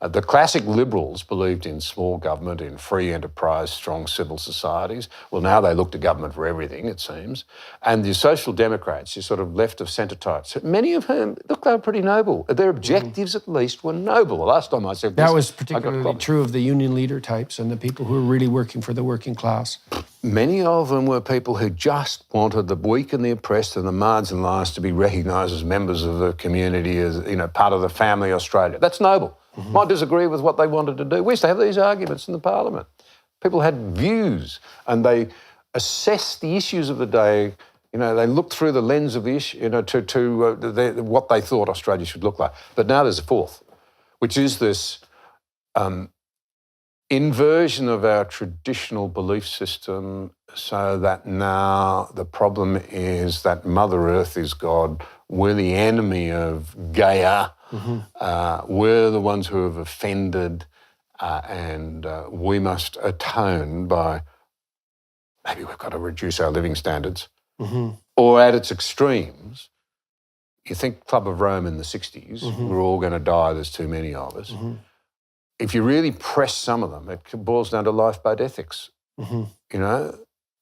The classic Liberals believed in small government, in free enterprise, strong civil societies. Well, now they look to government for everything, it seems. And the Social Democrats, your sort of left of centre types, many of whom, look, they were pretty noble. Their objectives, at least, were noble. The last time I said this,
That was particularly true of the union leader types and the people who were really working for the working class.
Many of them were people who just wanted the weak and the oppressed and the marginalised to be recognised as members of the community, as part of the family Australia. That's noble. Might disagree with what they wanted to do. We used to have these arguments in the parliament. People had views and they assessed the issues of the day. They looked through the lens of the issue, to what they thought Australia should look like. But now there's a fourth, which is this inversion of our traditional belief system, so that now the problem is that Mother Earth is God, we're the enemy of Gaia, we're the ones who have offended, and we must atone by, maybe we've got to reduce our living standards, or at its extremes, you think Club of Rome in the 60s, we're all going to die, there's too many of us. If you really press some of them, it boils down to lifeboat ethics.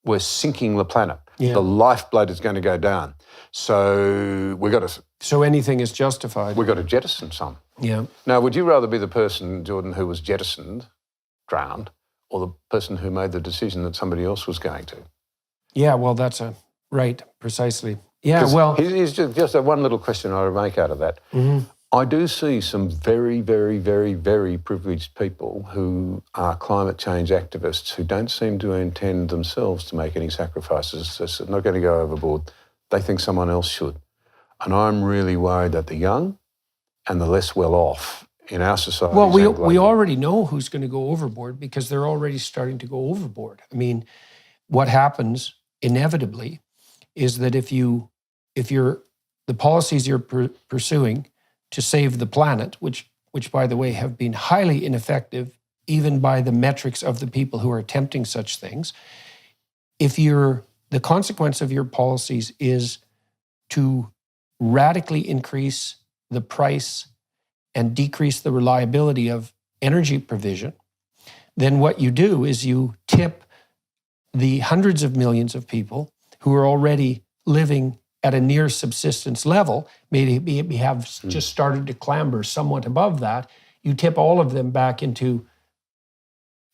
We're sinking the planet. The lifeblood is going to go down. So we've got to...
So anything is justified.
We've got to jettison some.
Yeah.
Now, would you rather be the person, Jordan, who was jettisoned, drowned, or the person who made the decision that somebody else was going to?
Yeah, well, that's right, precisely. Yeah, well...
Here's just one little question I would make out of that. I do see some very, very, very, very privileged people who are climate change activists who don't seem to intend themselves to make any sacrifices. They're not going to go overboard. They think someone else should. And I'm really worried that the young and the less well-off in our society...
Well, we already know who's going to go overboard because they're already starting to go overboard. I mean, what happens inevitably is that if the policies you're pursuing to save the planet, which by the way have been highly ineffective even by the metrics of the people who are attempting such things, the consequence of your policies is to radically increase the price and decrease the reliability of energy provision, then what you do is you tip the hundreds of millions of people who are already living at a near subsistence level, maybe have just started to clamber somewhat above that, you tip all of them back into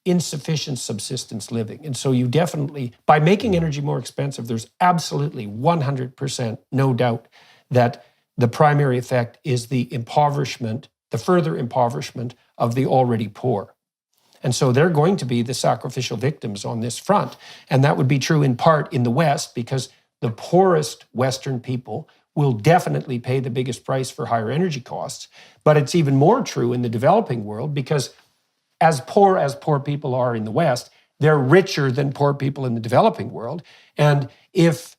insufficient subsistence living. And so you definitely, by making energy more expensive, there's absolutely 100% no doubt that the primary effect is the further impoverishment of the already poor. And so they're going to be the sacrificial victims on this front. And that would be true in part in the West because the poorest Western people will definitely pay the biggest price for higher energy costs. But it's even more true in the developing world because as poor people are in the West, they're richer than poor people in the developing world. And if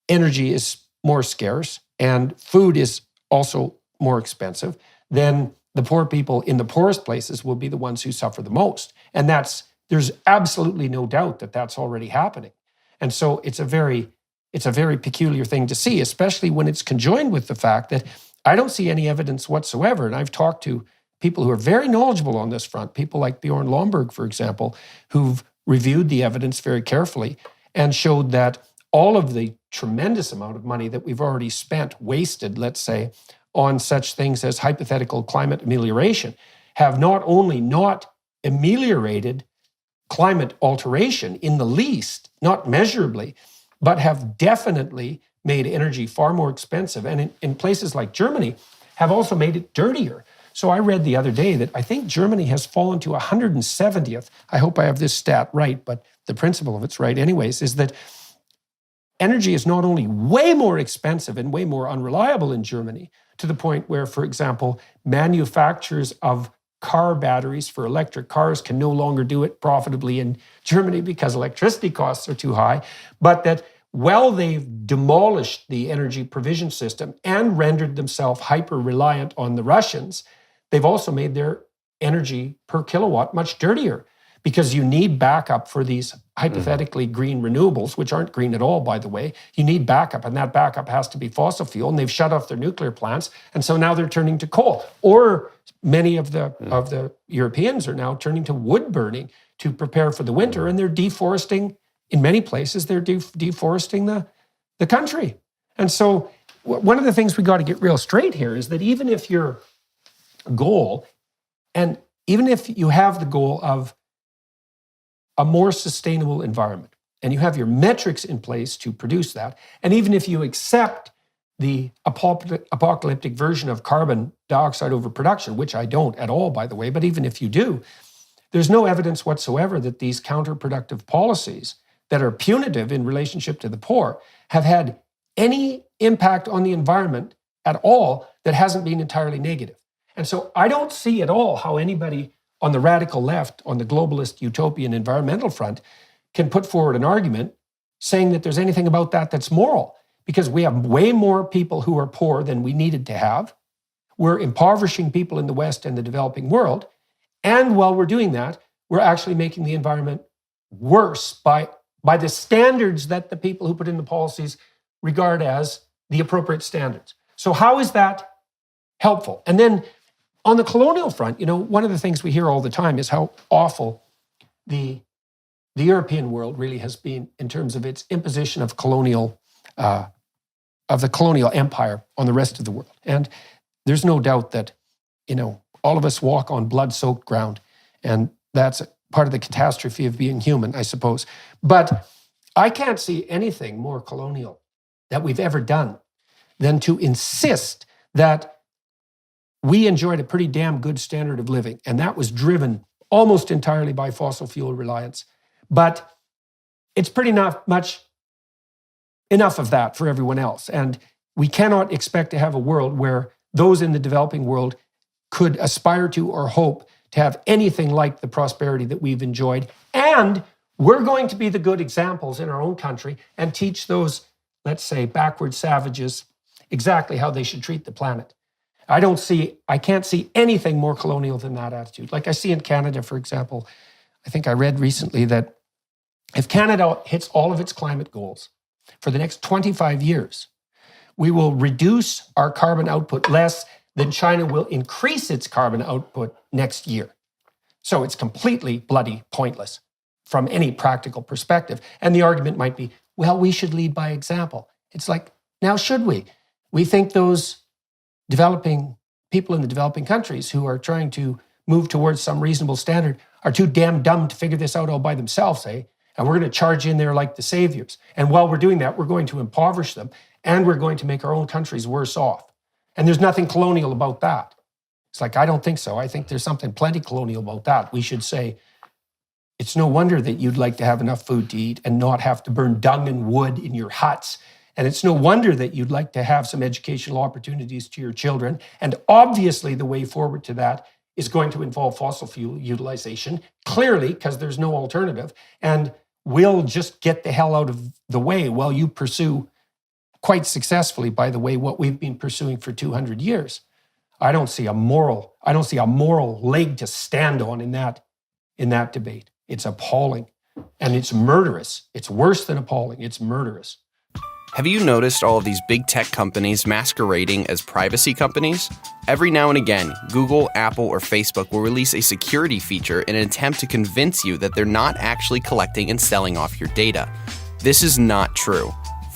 energy is more scarce and food is also more expensive, then the poor people in the poorest places will be the ones who suffer the most. And there's absolutely no doubt that that's already happening. And so it's a very peculiar thing to see, especially when it's conjoined with the fact that I don't see any evidence whatsoever. And I've talked to people who are very knowledgeable on this front, people like Bjorn Lomborg, for example, who've reviewed the evidence very carefully and showed that all of the tremendous amount of money that we've already spent, wasted, let's say,
on such things as hypothetical climate amelioration have not only not ameliorated climate alteration in the least, not measurably, but have definitely made energy far more expensive. And in places like Germany, have also made it dirtier. So I read the other day that I think Germany has fallen to 170th. I hope I have this stat right, but the principle of it's right anyways, is that energy is not only way more expensive and way more unreliable in Germany, to the point where, for example, manufacturers of car batteries for electric cars can no longer do it profitably in Germany because electricity costs are too high, but that while they've demolished the energy provision system and rendered themselves hyper-reliant on the Russians, they've also made their energy per kilowatt much dirtier, because you need backup for these hypothetically green renewables, which aren't green at all, by the way. You need backup, and that backup has to be fossil fuel, and they've shut off their nuclear plants, and so now they're turning to coal. Or many of the Europeans are now turning to wood burning to prepare for the winter, and they're deforesting. In many places, they're deforesting the country. And so one of the things we got to get real straight here is that even if your goal, and even if you have the goal of a more sustainable environment, and you have your metrics in place to produce that, and even if you accept the apocalyptic version of carbon dioxide overproduction, which I don't at all, by the way, but even if you do, there's no evidence whatsoever that these counterproductive policies that are punitive in relationship to the poor have had any impact on the environment at all that hasn't been entirely negative. And so I don't see at all how anybody on the radical left, on the globalist utopian environmental front, can put forward an argument saying that there's anything about that that's moral, because we have way more people who are poor than we needed to have. We're impoverishing people in the West and the developing world. And while we're doing that, we're actually making the environment worse by the standards that the people who put in the policies regard as the appropriate standards. So how is that helpful? And then on the colonial front, one of the things we hear all the time is how awful the European world really has been in terms of its imposition of the colonial empire on the rest of the world. And there's no doubt that, all of us walk on blood-soaked ground, and that's part of the catastrophe of being human, I suppose. But I can't see anything more colonial that we've ever done than to insist that we enjoyed a pretty damn good standard of living, and that was driven almost entirely by fossil fuel reliance. But it's pretty much enough of that for everyone else. And we cannot expect to have a world where those in the developing world could aspire to or hope to have anything like the prosperity that we've enjoyed. And we're going to be the good examples in our own country and teach those, let's say, backward savages exactly how they should treat the planet. I can't see anything more colonial than that attitude. Like I see in Canada, for example, I think I read recently that if Canada hits all of its climate goals for the next 25 years, we will reduce our carbon output less than China will increase its carbon output next year. So it's completely bloody pointless from any practical perspective. And the argument might be, well, we should lead by example. It's like, now should we? We think those developing people in the developing countries who are trying to move towards some reasonable standard are too damn dumb to figure this out all by themselves, eh? And we're going to charge in there like the saviors. And while we're doing that, we're going to impoverish them, and we're going to make our own countries worse off. And there's nothing colonial about that. It's like, I don't think so. I think there's something plenty colonial about that. We should say, it's no wonder that you'd like to have enough food to eat and not have to burn dung and wood in your huts. And it's no wonder that you'd like to have some educational opportunities to your children. And obviously, the way forward to that is going to involve fossil fuel utilization, clearly, because there's no alternative. And we'll just get the hell out of the way while you pursue, quite successfully, by the way, what we've been pursuing for 200 years. I don't see a moral leg to stand on in that debate. It's appalling, and it's murderous. It's worse than appalling. It's murderous.
Have you noticed all of these big tech companies masquerading as privacy companies? Every now and again, Google, Apple, or Facebook will release a security feature in an attempt to convince you that they're not actually collecting and selling off your data. This is not true.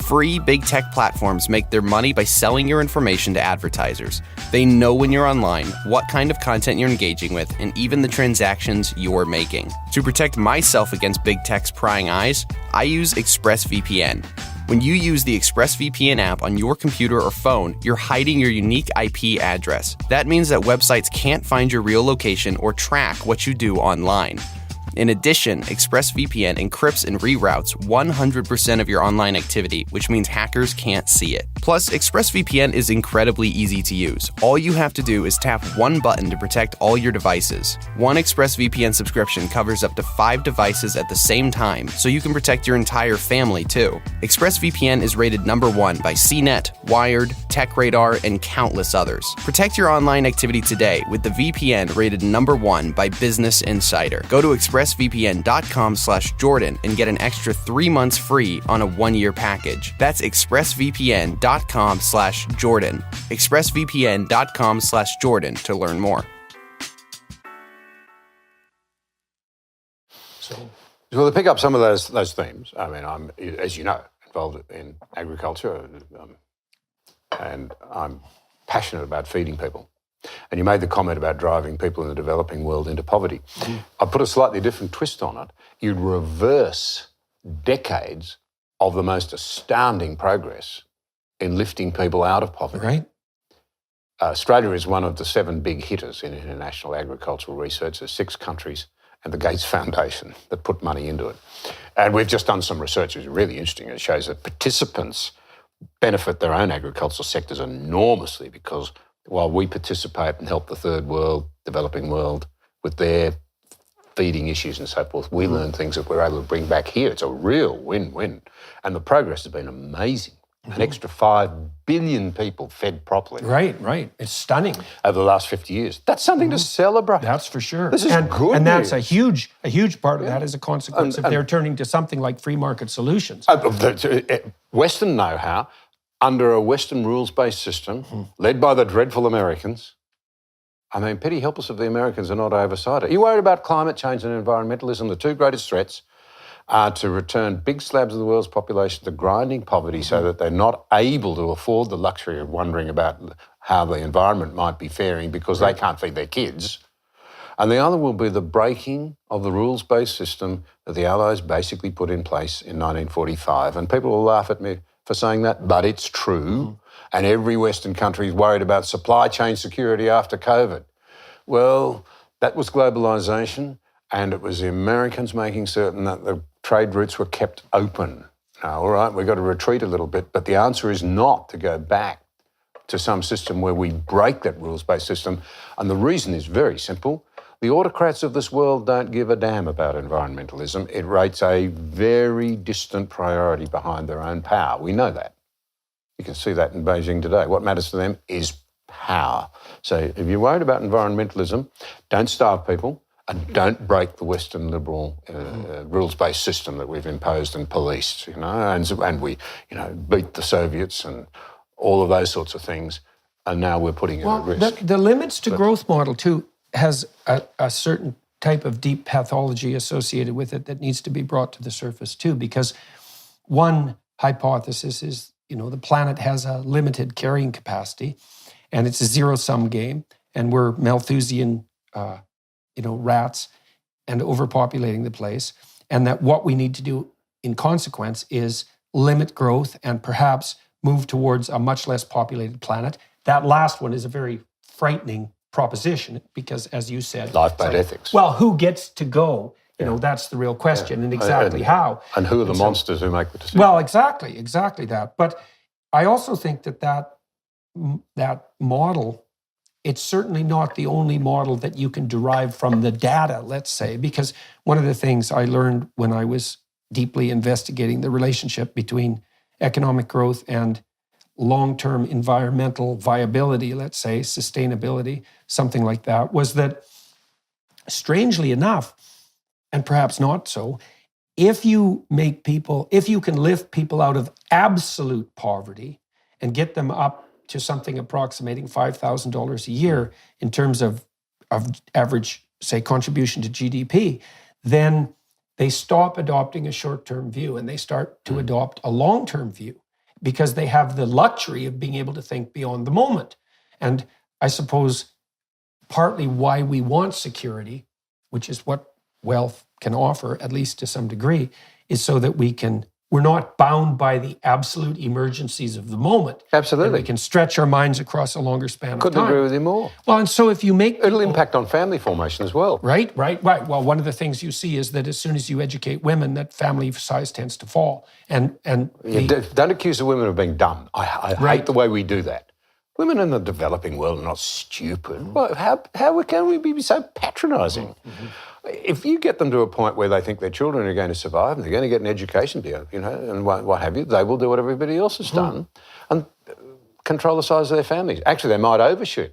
Free big tech platforms make their money by selling your information to advertisers. They know when you're online, what kind of content you're engaging with, and even the transactions you're making. To protect myself against big tech's prying eyes, I use ExpressVPN. When you use the ExpressVPN app on your computer or phone, you're hiding your unique IP address. That means that websites can't find your real location or track what you do online. In addition, ExpressVPN encrypts and reroutes 100% of your online activity, which means hackers can't see it. Plus, ExpressVPN is incredibly easy to use. All you have to do is tap one button to protect all your devices. One ExpressVPN subscription covers up to 5 devices at the same time, so you can protect your entire family too. ExpressVPN is rated #1 by CNET, Wired, TechRadar, and countless others. Protect your online activity today with the VPN rated #1 by Business Insider. Go to expressvpn.com/Jordan and get an extra 3 months free on a 1-year package. That's expressvpn.com/Jordan. expressvpn.com/Jordan to learn more.
Well, to pick up some of those themes, I mean, I'm, as you know, involved in agriculture, and I'm passionate about feeding people. And you made the comment about driving people in the developing world into poverty. I put a slightly different twist on it. You'd reverse decades of the most astounding progress in lifting people out of poverty.
Right.
Australia is one of the 7 big hitters in international agricultural research. There's 6 countries and the Gates Foundation that put money into it. And we've just done some research which is really interesting. It shows that participants benefit their own agricultural sectors enormously, because while we participate and help the third world, developing world, with their feeding issues and so forth, we learn things that we're able to bring back here. It's a real win-win. And the progress has been amazing. An extra 5 billion people fed properly.
Right. It's stunning.
Over the last 50 years. That's something to celebrate.
That's for sure.
This is good
and that's
news.
a huge part of that is a consequence of their turning to something like free market solutions.
Western know-how, under a Western rules-based system, led by the dreadful Americans. I mean, pity help us if the Americans are not oversight. Are you worried about climate change and environmentalism? The 2 greatest threats are to return big slabs of the world's population to grinding poverty so that they're not able to afford the luxury of wondering about how the environment might be faring because they can't feed their kids. And the other will be the breaking of the rules-based system that the Allies basically put in place in 1945. And people will laugh at me for saying that, but it's true. And every Western country is worried about supply chain security after COVID. Well, that was globalisation, and it was the Americans making certain that the trade routes were kept open. Now, all right, we've got to retreat a little bit, but the answer is not to go back to some system where we break that rules-based system. And the reason is very simple. The autocrats of this world don't give a damn about environmentalism. It rates a very distant priority behind their own power. We know that. You can see that in Beijing today. What matters to them is power. So if you're worried about environmentalism, don't starve people and don't break the Western liberal rules-based system that we've imposed and policed, and we, beat the Soviets and all of those sorts of things, and now we're putting it at risk.
The limits to growth model too has a certain type of deep pathology associated with it that needs to be brought to the surface too, because one hypothesis is, the planet has a limited carrying capacity and it's a zero-sum game, and we're Malthusian, rats and overpopulating the place, and that what we need to do in consequence is limit growth and perhaps move towards a much less populated planet. That last one is a very frightening proposition because, as you said,
life-based ethics.
Well, who gets to go? That's the real question, and exactly how.
And who are the monsters who make the decision?
Well, exactly that. But I also think that model, it's certainly not the only model that you can derive from the data, let's say, because one of the things I learned when I was deeply investigating the relationship between economic growth and long-term environmental viability, let's say, sustainability, something like that, was that, strangely enough, and perhaps not so, if you can lift people out of absolute poverty and get them up to something approximating $5,000 a year in terms of average, say, contribution to GDP, then they stop adopting a short-term view and they start to adopt a long-term view.
because they have the luxury of being able to think beyond the moment. And I suppose partly why we want security, which is what wealth can offer, at least to some degree, is so that we're not bound by the absolute emergencies of the moment.
Absolutely.
And we can stretch our minds across a longer span of
Couldn't
time.
agree with you more.
Well, and so if you make
It'll impact on family formation as well.
Right. Well, one of the things you see is that as soon as you educate women, that family size tends to fall. And
Don't accuse the women of being dumb. I hate the way we do that. Women in the developing world are not stupid. Well, how can we be so patronising? If you get them to a point where they think their children are going to survive and they're going to get an education, and what have you, they will do what everybody else has done and control the size of their families. Actually, they might overshoot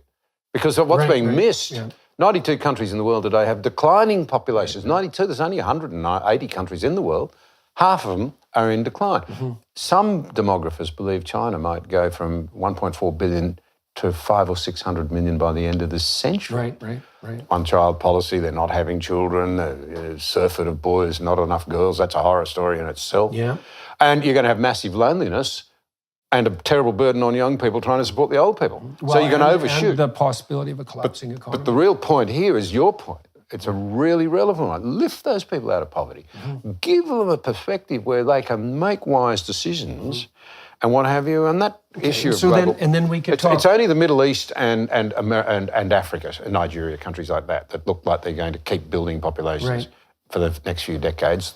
because of what's being missed. Yeah. 92 countries in the world today have declining populations. 92, there's only 180 countries in the world. Half of them are in decline. Some demographers believe China might go from 1.4 billion to 500 or 600 million by the end of this century.
Right.
One-child policy, they're not having children, surfeit of boys, not enough girls. That's a horror story in itself.
Yeah.
And you're going to have massive loneliness and a terrible burden on young people trying to support the old people. So you're going to overshoot.
And the possibility of a collapsing economy.
But the real point here is your point. It's a really relevant one. Lift those people out of poverty. Give them a perspective where they can make wise decisions and what have you. And that issue of global...
then we could talk...
It's only the Middle East and Africa, Nigeria, countries like that look like they're going to keep building populations for the next few decades.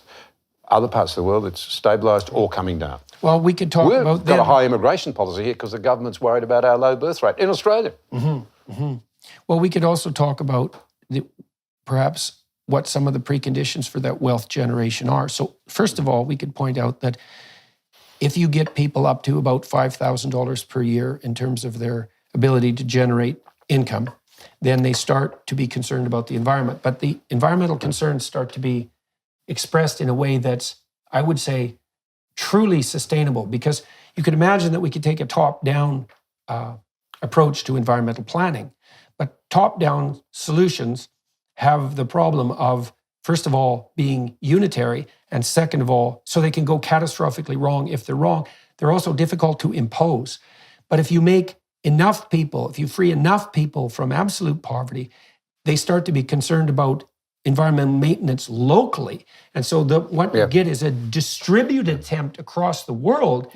Other parts of the world, it's stabilised or coming down.
Well, we could talk about...
We've got a high immigration policy here because the government's worried about our low birth rate in Australia.
Well, we could also talk about perhaps what some of the preconditions for that wealth generation are. So first of all, we could point out that if you get people up to about $5,000 per year in terms of their ability to generate income, then they start to be concerned about the environment. But the environmental concerns start to be expressed in a way that's, I would say, truly sustainable, because you could imagine that we could take a top-down approach to environmental planning, but top-down solutions have the problem of, first of all, being unitary, and second of all, so they can go catastrophically wrong if they're wrong. They're also difficult to impose. But if you make enough people, if you free enough people from absolute poverty, they start to be concerned about environmental maintenance locally. And so what you get is a distributed attempt across the world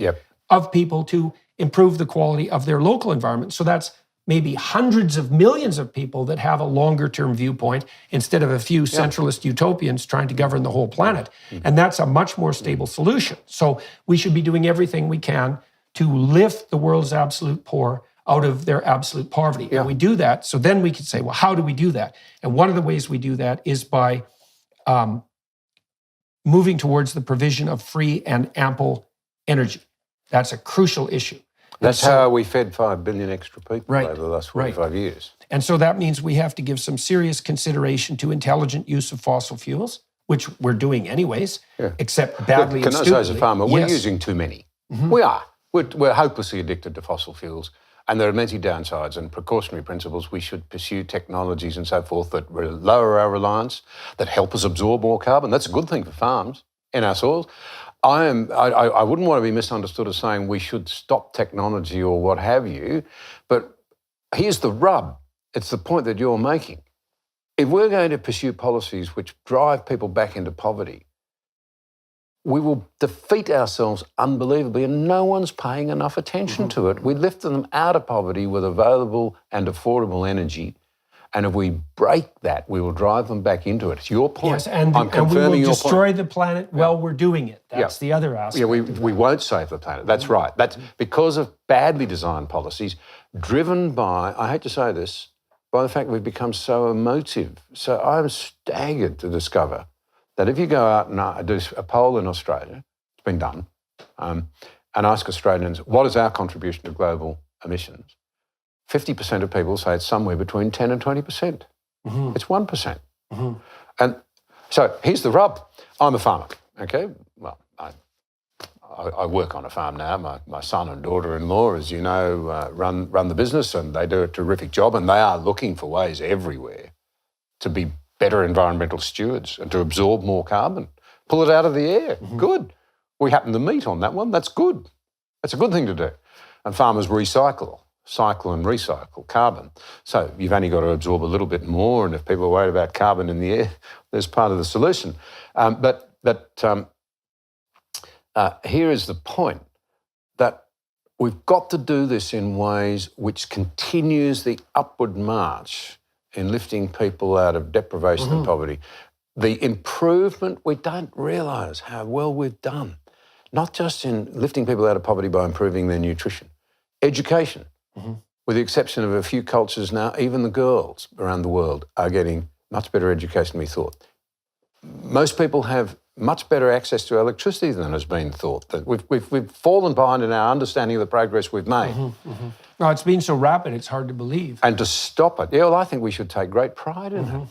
of people to improve the quality of their local environment. So that's maybe hundreds of millions of people that have a longer-term viewpoint instead of a few centralist utopians trying to govern the whole planet. And that's a much more stable solution. So we should be doing everything we can to lift the world's absolute poor out of their absolute poverty. And we do that, so then we can say, well, how do we do that? And one of the ways we do that is by moving towards the provision of free and ample energy. That's a crucial issue.
That's how we fed 5 billion extra people over the last 45 years.
And so that means we have to give some serious consideration to intelligent use of fossil fuels, which we're doing anyways, except badly and stupidly.
Can I say as a farmer, we're using too many. We are. We're hopelessly addicted to fossil fuels. And there are many downsides and precautionary principles. We should pursue technologies and so forth that lower our reliance, that help us absorb more carbon. That's a good thing for farms in our soils. I wouldn't want to be misunderstood as saying we should stop technology or what have you, but here's the rub. It's the point that you're making. If we're going to pursue policies which drive people back into poverty, we will defeat ourselves unbelievably, and no one's paying enough attention to it. We lift them out of poverty with available and affordable energy, and if we break that, we will drive them back into it. It's your point.
Yes, and we will destroy the planet while we're doing it. That's the other aspect.
Yeah, we won't save the planet. That's right. That's because of badly designed policies driven by, I hate to say this, by the fact we've become so emotive. So I'm staggered to discover that if you go out and do a poll in Australia, it's been done, and ask Australians, what is our contribution to global emissions? 50% of people say it's somewhere between 10 and 20%. It's 1%. And so here's the rub. I'm a farmer, okay? Well, I work on a farm now. My son and daughter-in-law, as you know, run the business, and they do a terrific job, and they are looking for ways everywhere to be better environmental stewards and to absorb more carbon, pull it out of the air. Good. We happen to meet on that one. That's good. That's a good thing to do. And farmers cycle and recycle carbon. So you've only got to absorb a little bit more, and if people are worried about carbon in the air, there's part of the solution. But here is the point, that we've got to do this in ways which continues the upward march in lifting people out of deprivation and poverty. The improvement, we don't realise how well we've done, not just in lifting people out of poverty by improving their nutrition. Education, with the exception of a few cultures now, even the girls around the world are getting much better education than we thought. Most people have much better access to electricity than has been thought. That we've fallen behind in our understanding of the progress we've made.
No, it's been so rapid, it's hard to believe.
And to stop it, yeah, well, I think we should take great pride in it.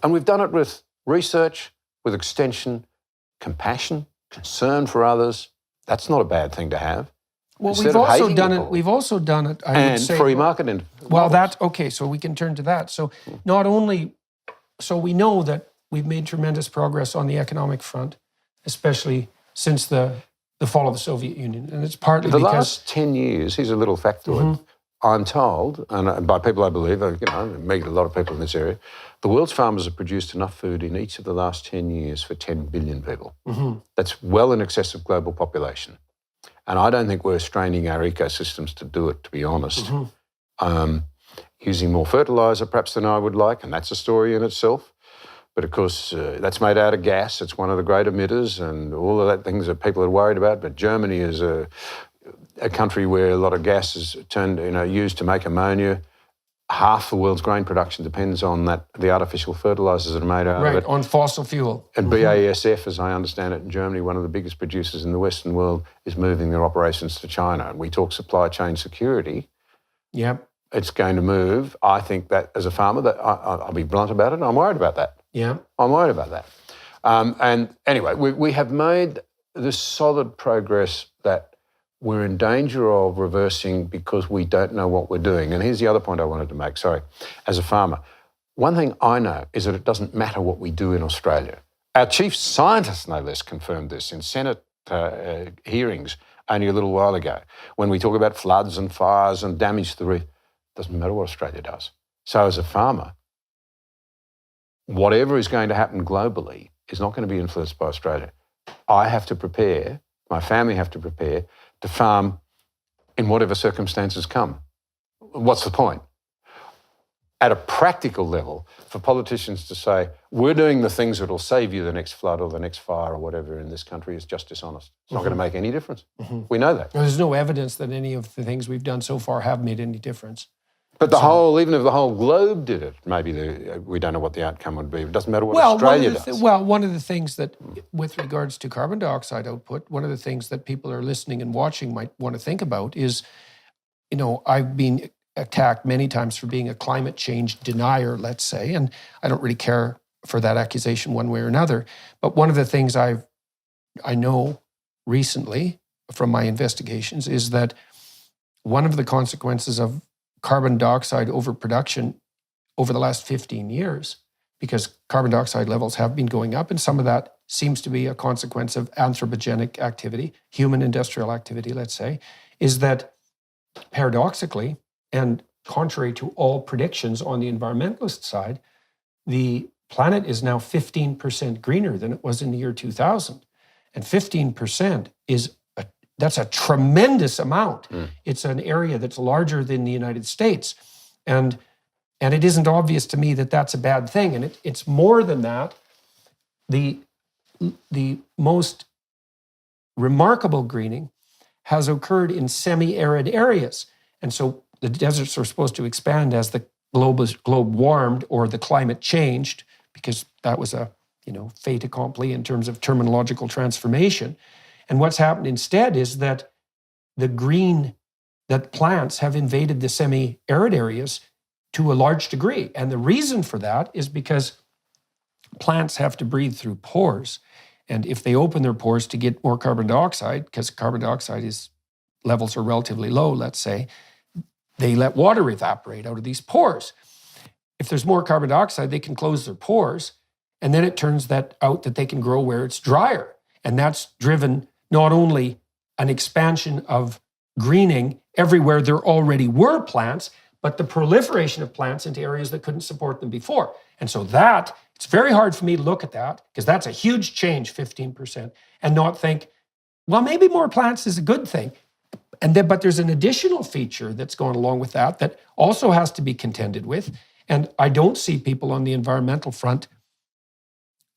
And we've done it with research, with extension, compassion, concern for others. That's not a bad thing to have.
Well,
Instead
we've
of
also
hating
done
people.
it. We've also done it. I would
And
say,
free market.
Well, that's okay. So we can turn to that. So not only, so we know that we've made tremendous progress on the economic front, especially since the fall of the Soviet Union, and it's partly
the
because
last 10 years, here's a little factoid, I'm told, and by people I believe, I meet a lot of people in this area, the world's farmers have produced enough food in each of the last 10 years for 10 billion people. That's well in excess of global population. And I don't think we're straining our ecosystems to do it, to be honest. Using more fertiliser perhaps than I would like, and that's a story in itself. But of course, that's made out of gas. It's one of the great emitters, and all of that things that people are worried about. But Germany is a country where a lot of gas is used to make ammonia. Half the world's grain production depends on the artificial fertilisers that are made out of it.
on fossil fuel.
And BASF, as I understand it, in Germany, one of the biggest producers in the Western world, is moving their operations to China. And we talk supply chain security.
Yep.
It's going to move. I think that as a farmer, that I'll be blunt about it, I'm worried about that.
Yeah.
I'm worried about that. And anyway, we have made this solid progress that we're in danger of reversing because we don't know what we're doing. And here's the other point I wanted to make, as a farmer. One thing I know is that it doesn't matter what we do in Australia. Our chief scientist, no less, confirmed this in Senate hearings only a little while ago, when we talk about floods and fires and damage to the reef. It doesn't matter what Australia does. So as a farmer, whatever is going to happen globally is not going to be influenced by Australia. I have to prepare, my family have to prepare to farm in whatever circumstances come. What's the point? At a practical level, for politicians to say, we're doing the things that will save you the next flood or the next fire or whatever in this country is just dishonest. It's not going to make any difference. We know that.
There's no evidence that any of the things we've done so far have made any difference.
But even if the whole globe did it, maybe we don't know what the outcome would be. It doesn't matter what Australia does.
One of the things that, with regards to carbon dioxide output, one of the things that people are listening and watching might want to think about is, I've been attacked many times for being a climate change denier, let's say, and I don't really care for that accusation one way or another. But one of the things I know recently from my investigations is that one of the consequences of carbon dioxide overproduction over the last 15 years, because carbon dioxide levels have been going up, and some of that seems to be a consequence of anthropogenic activity, human industrial activity, let's say, is that paradoxically, and contrary to all predictions on the environmentalist side, the planet is now 15% greener than it was in the year 2000. And 15% that's a tremendous amount. It's an area that's larger than the United States. And it isn't obvious to me that that's a bad thing. And it's more than that. The most remarkable greening has occurred in semi-arid areas. And so the deserts are supposed to expand as the globe warmed or the climate changed, because that was a fait accompli in terms of terminological transformation. And what's happened instead is that plants have invaded the semi-arid areas to a large degree. And the reason for that is because plants have to breathe through pores. And if they open their pores to get more carbon dioxide, because carbon dioxide levels are relatively low, let's say, they let water evaporate out of these pores. If there's more carbon dioxide, they can close their pores. And then it turns out that they can grow where it's drier. And that's driven not only an expansion of greening everywhere there already were plants, but the proliferation of plants into areas that couldn't support them before. And so it's very hard for me to look at that, because that's a huge change, 15%, and not think, well, maybe more plants is a good thing. But there's an additional feature that's going along with that also has to be contended with. And I don't see people on the environmental front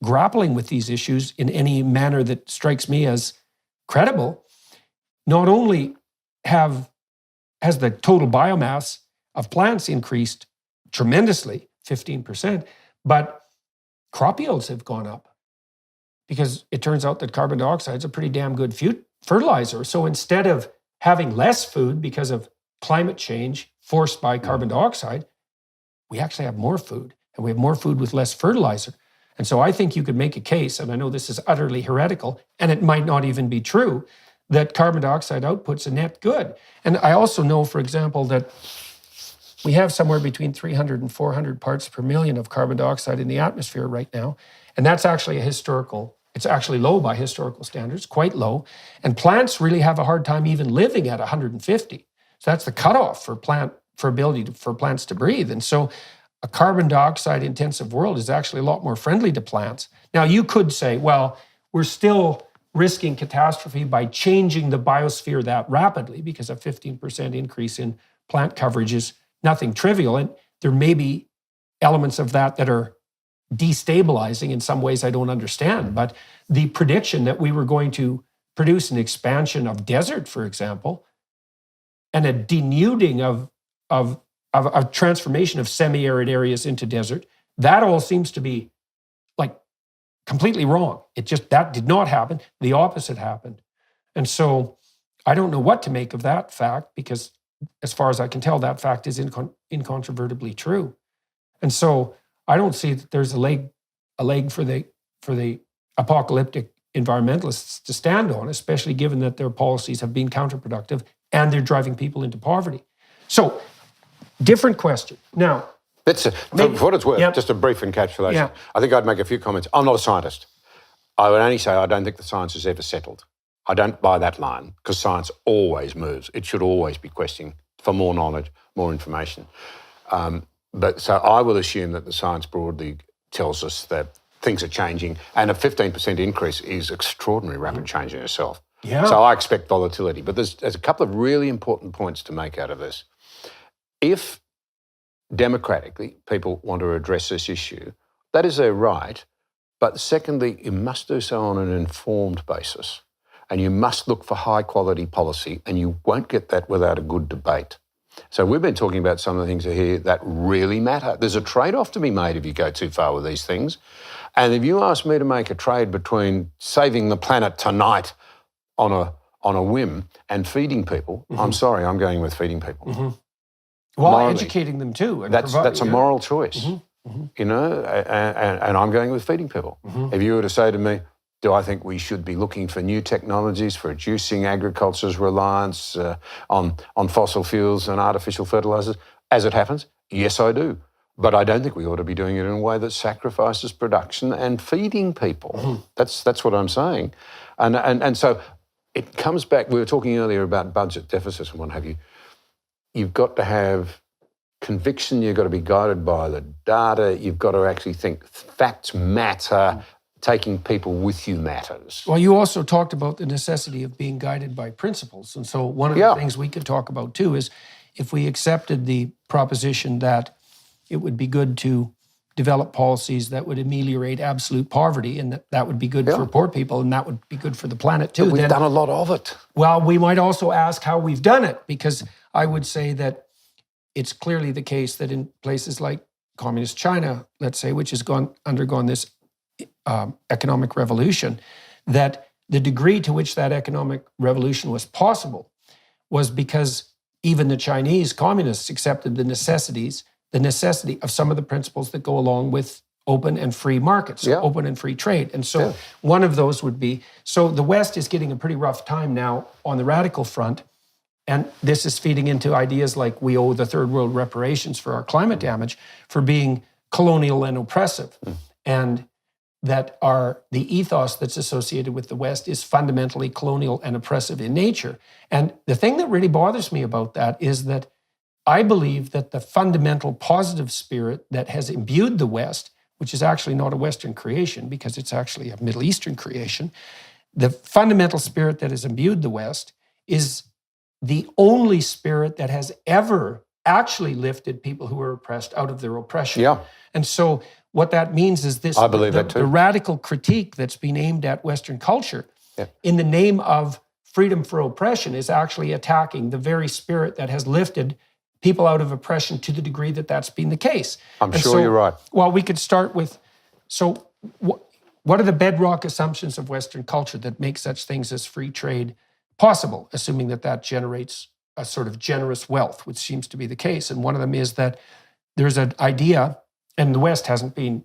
grappling with these issues in any manner that strikes me as credible. Not only has the total biomass of plants increased tremendously, 15%, but crop yields have gone up, because it turns out that carbon dioxide is a pretty damn good fertilizer. So instead of having less food because of climate change forced by carbon dioxide, we actually have more food, and we have more food with less fertilizer. And so I think you could make a case, and I know this is utterly heretical, and it might not even be true, that carbon dioxide output's a net good. And I also know, for example, that we have somewhere between 300 and 400 parts per million of carbon dioxide in the atmosphere right now. And that's actually it's actually low by historical standards, quite low. And plants really have a hard time even living at 150. So that's the cutoff for plants to breathe. And so a carbon dioxide intensive world is actually a lot more friendly to plants. Now, you could say, well, we're still risking catastrophe by changing the biosphere that rapidly, because a 15% increase in plant coverage is nothing trivial. And there may be elements of that are destabilizing in some ways I don't understand. But the prediction that we were going to produce an expansion of desert, for example, and a denuding of a transformation of semi-arid areas into desert, that all seems to be like completely wrong. That did not happen. The opposite happened. And so I don't know what to make of that fact, because as far as I can tell, that fact is incontrovertibly true. And so I don't see that there's a leg for the apocalyptic environmentalists to stand on, especially given that their policies have been counterproductive and they're driving people into poverty. So, different question. Now,
for what it's worth, just a brief encapsulation.
Yeah.
I think I'd make a few comments. I'm not a scientist. I would only say I don't think the science is ever settled. I don't buy that line, because science always moves. It should always be questioning for more knowledge, more information. But so I will assume that the science broadly tells us that things are changing, and a 15% increase is extraordinary rapid change in itself.
Yeah.
So I expect volatility. But there's a couple of really important points to make out of this. If democratically people want to address this issue, that is their right. But secondly, you must do so on an informed basis. And you must look for high quality policy, and you won't get that without a good debate. So we've been talking about some of the things here that really matter. There's a trade-off to be made if you go too far with these things. And if you ask me to make a trade between saving the planet tonight on a whim and feeding people, I'm sorry, I'm going with feeding people.
Mm-hmm. Well,
morally,
educating them too.
That's a moral choice, you know, and I'm going with feeding people. If you were to say to me, do I think we should be looking for new technologies for reducing agriculture's reliance on fossil fuels and artificial fertilisers? As it happens, yes, I do. But I don't think we ought to be doing it in a way that sacrifices production and feeding people. That's what I'm saying. And so it comes back, we were talking earlier about budget deficits and what have you. You've got to have conviction, you've got to be guided by the data, you've got to actually think facts matter, taking people with you matters.
Well, you also talked about the necessity of being guided by principles. And so one of the things we could talk about too is if we accepted the proposition that it would be good to develop policies that would ameliorate absolute poverty, and that would be good for poor people, and that would be good for the planet too.
But we've done a lot of it.
Well, we might also ask how we've done it, because I would say that it's clearly the case that in places like communist China, let's say, which has undergone this economic revolution, that the degree to which that economic revolution was possible was because even the Chinese communists accepted the necessity of some of the principles that go along with open and free markets, open and free trade. And so one of those would be, so the West is getting a pretty rough time now on the radical front, and this is feeding into ideas like we owe the third world reparations for our climate damage for being colonial and oppressive. And that are the ethos that's associated with the West is fundamentally colonial and oppressive in nature. And the thing that really bothers me about that is that I believe that the fundamental positive spirit that has imbued the West, which is actually not a Western creation because it's actually a Middle Eastern creation, the fundamental spirit that has imbued the West is the only spirit that has ever actually lifted people who are oppressed out of their oppression.
Yeah.
And so what that means is this,
I believe that too.
the radical critique that's been aimed at Western culture in the name of freedom for oppression is actually attacking the very spirit that has lifted people out of oppression to the degree that that's been the case.
I'm sure you're right.
Well, we could start with, so what are the bedrock assumptions of Western culture that make such things as free trade possible, assuming that that generates a sort of generous wealth, which seems to be the case. And one of them is that there's an idea, and the West hasn't been,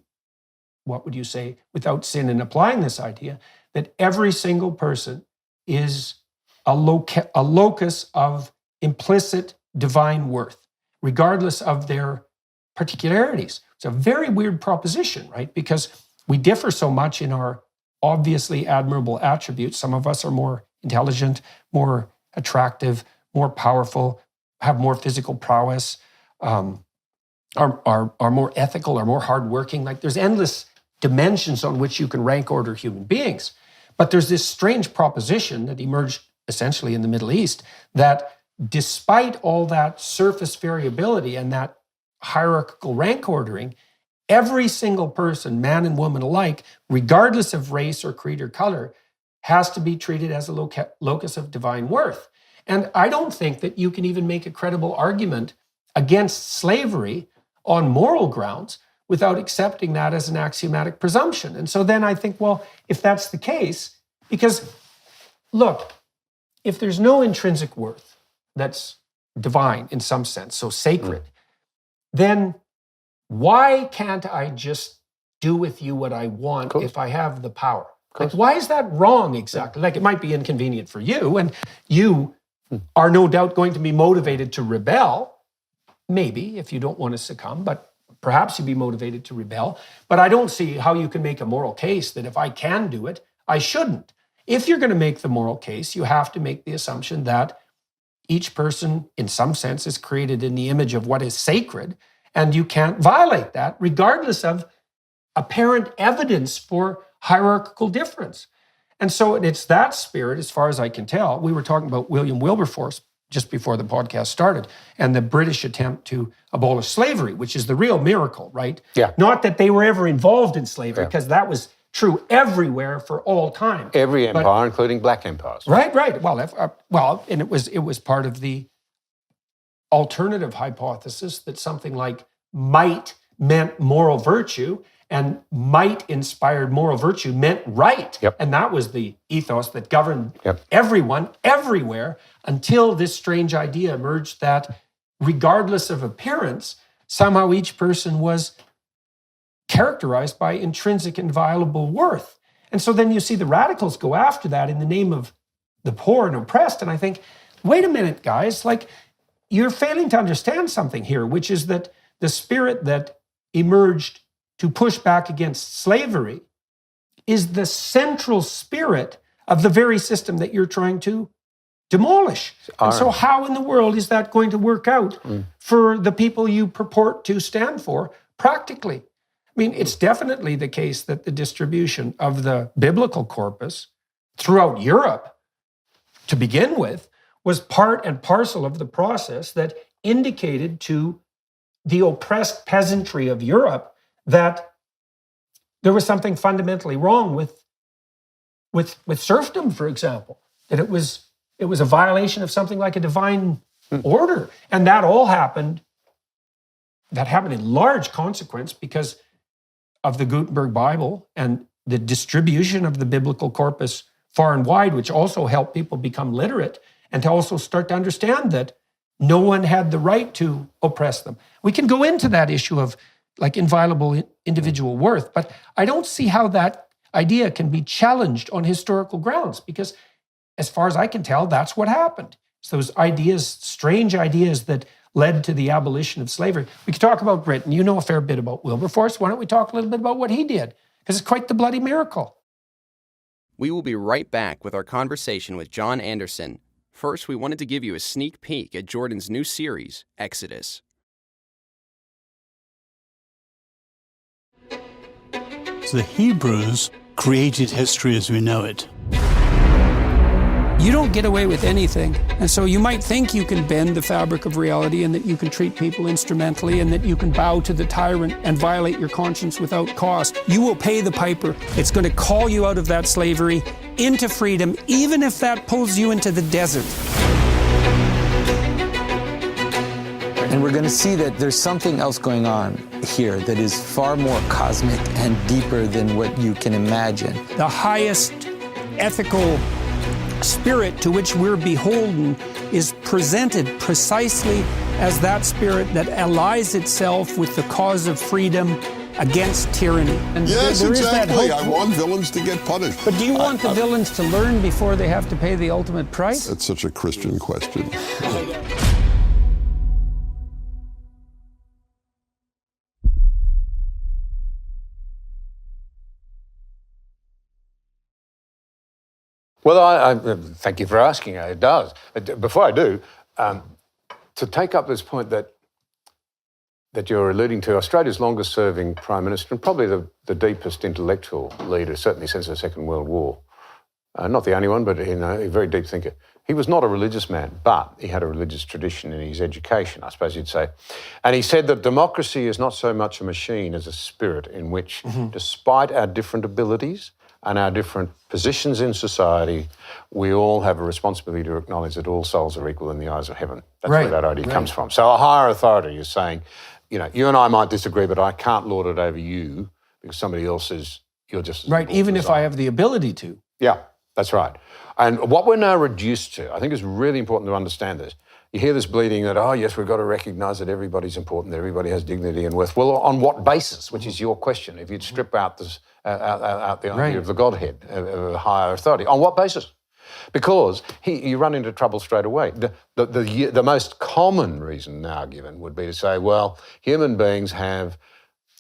what would you say, without sin in applying this idea, that every single person is a locus of implicit divine worth, regardless of their particularities. It's a very weird proposition, right? Because we differ so much in our obviously admirable attributes. Some of us are more intelligent, more attractive, more powerful, have more physical prowess, are more ethical, are more hardworking. Like there's endless dimensions on which you can rank order human beings. But there's this strange proposition that emerged essentially in the Middle East that despite all that surface variability and that hierarchical rank ordering, every single person, man and woman alike, regardless of race or creed or color, has to be treated as a locus of divine worth. And I don't think that you can even make a credible argument against slavery on moral grounds without accepting that as an axiomatic presumption. And so then I think, well, if that's the case, because look, if there's no intrinsic worth that's divine in some sense, so sacred, then why can't I just do with you what I want if I have the power? Like, why is that wrong exactly? Like, it might be inconvenient for you, and you are no doubt going to be motivated to rebel, maybe, if you don't want to succumb, but perhaps you'd be motivated to rebel. But I don't see how you can make a moral case that if I can do it, I shouldn't. If you're going to make the moral case, you have to make the assumption that each person, in some sense, is created in the image of what is sacred, and you can't violate that, regardless of apparent evidence for hierarchical difference. And so it's that spirit, as far as I can tell. We were talking about William Wilberforce just before the podcast started, and the British attempt to abolish slavery, which is the real miracle, right?
Yeah.
Not that they were ever involved in slavery, because that was true everywhere for all time.
Every empire, including black empires.
Right. Well, and it was part of the alternative hypothesis that something like might meant moral virtue, and might inspired moral virtue meant right.
Yep.
And that was the ethos that governed everyone, everywhere, until this strange idea emerged that regardless of appearance, somehow each person was characterized by intrinsic inviolable worth. And so then you see the radicals go after that in the name of the poor and oppressed. And I think, wait a minute, guys, like you're failing to understand something here, which is that the spirit that emerged to push back against slavery is the central spirit of the very system that you're trying to demolish. And so how in the world is that going to work out for the people you purport to stand for practically? I mean, it's definitely the case that the distribution of the biblical corpus throughout Europe, to begin with, was part and parcel of the process that indicated to the oppressed peasantry of Europe that there was something fundamentally wrong with serfdom, for example, that it was a violation of something like a divine order. And that all happened in large consequence because of the Gutenberg Bible and the distribution of the biblical corpus far and wide, which also helped people become literate and to also start to understand that no one had the right to oppress them. We can go into that issue of like inviolable individual worth, but I don't see how that idea can be challenged on historical grounds, because as far as I can tell, that's what happened. It's those ideas, strange ideas that led to the abolition of slavery. We could talk about Britain. You know a fair bit about Wilberforce. Why don't we talk a little bit about what he did? because it's quite the bloody miracle.
We will be right back with our conversation with John Anderson. First, we wanted to give you a sneak peek at Jordan's new series, Exodus.
The Hebrews created history as we know it.
You don't get away with anything. And so you might think you can bend the fabric of reality and that you can treat people instrumentally and that you can bow to the tyrant and violate your conscience without cost. You will pay the piper. It's going to call you out of that slavery into freedom, even if that pulls you into the desert.
And we're going to see that there's something else going on here that is far more cosmic and deeper than what you can imagine.
The highest ethical spirit to which we're beholden is presented precisely as that spirit that allies itself with the cause of freedom against tyranny. And
yes,
there
exactly.
Is that hope.
I want villains to get punished.
But do you want the villains to learn before they have to pay the ultimate price?
That's such a Christian question.
Well, I thank you for asking. It does. Before I do, to take up this point that you're alluding to, Australia's longest-serving Prime Minister and probably the deepest intellectual leader, certainly since the Second World War. Not the only one, but a very deep thinker. He was not a religious man, but he had a religious tradition in his education, I suppose you'd say. And he said that democracy is not so much a machine as a spirit in which, despite our different abilities and our different positions in society, we all have a responsibility to acknowledge that all souls are equal in the eyes of heaven. That's where that idea comes from. So a higher authority is saying, you and I might disagree, but I can't lord it over you because somebody else says you're just as
right, even if I have the ability to.
Yeah, that's right. And what we're now reduced to, I think it's really important to understand this. You hear this bleeding that, oh, yes, we've got to recognise that everybody's important, that everybody has dignity and worth. Well, on what basis, which is your question, if you'd strip out this, out the idea of the Godhead, of a higher authority. On what basis? Because you run into trouble straight away. The most common reason now given would be to say, well, human beings have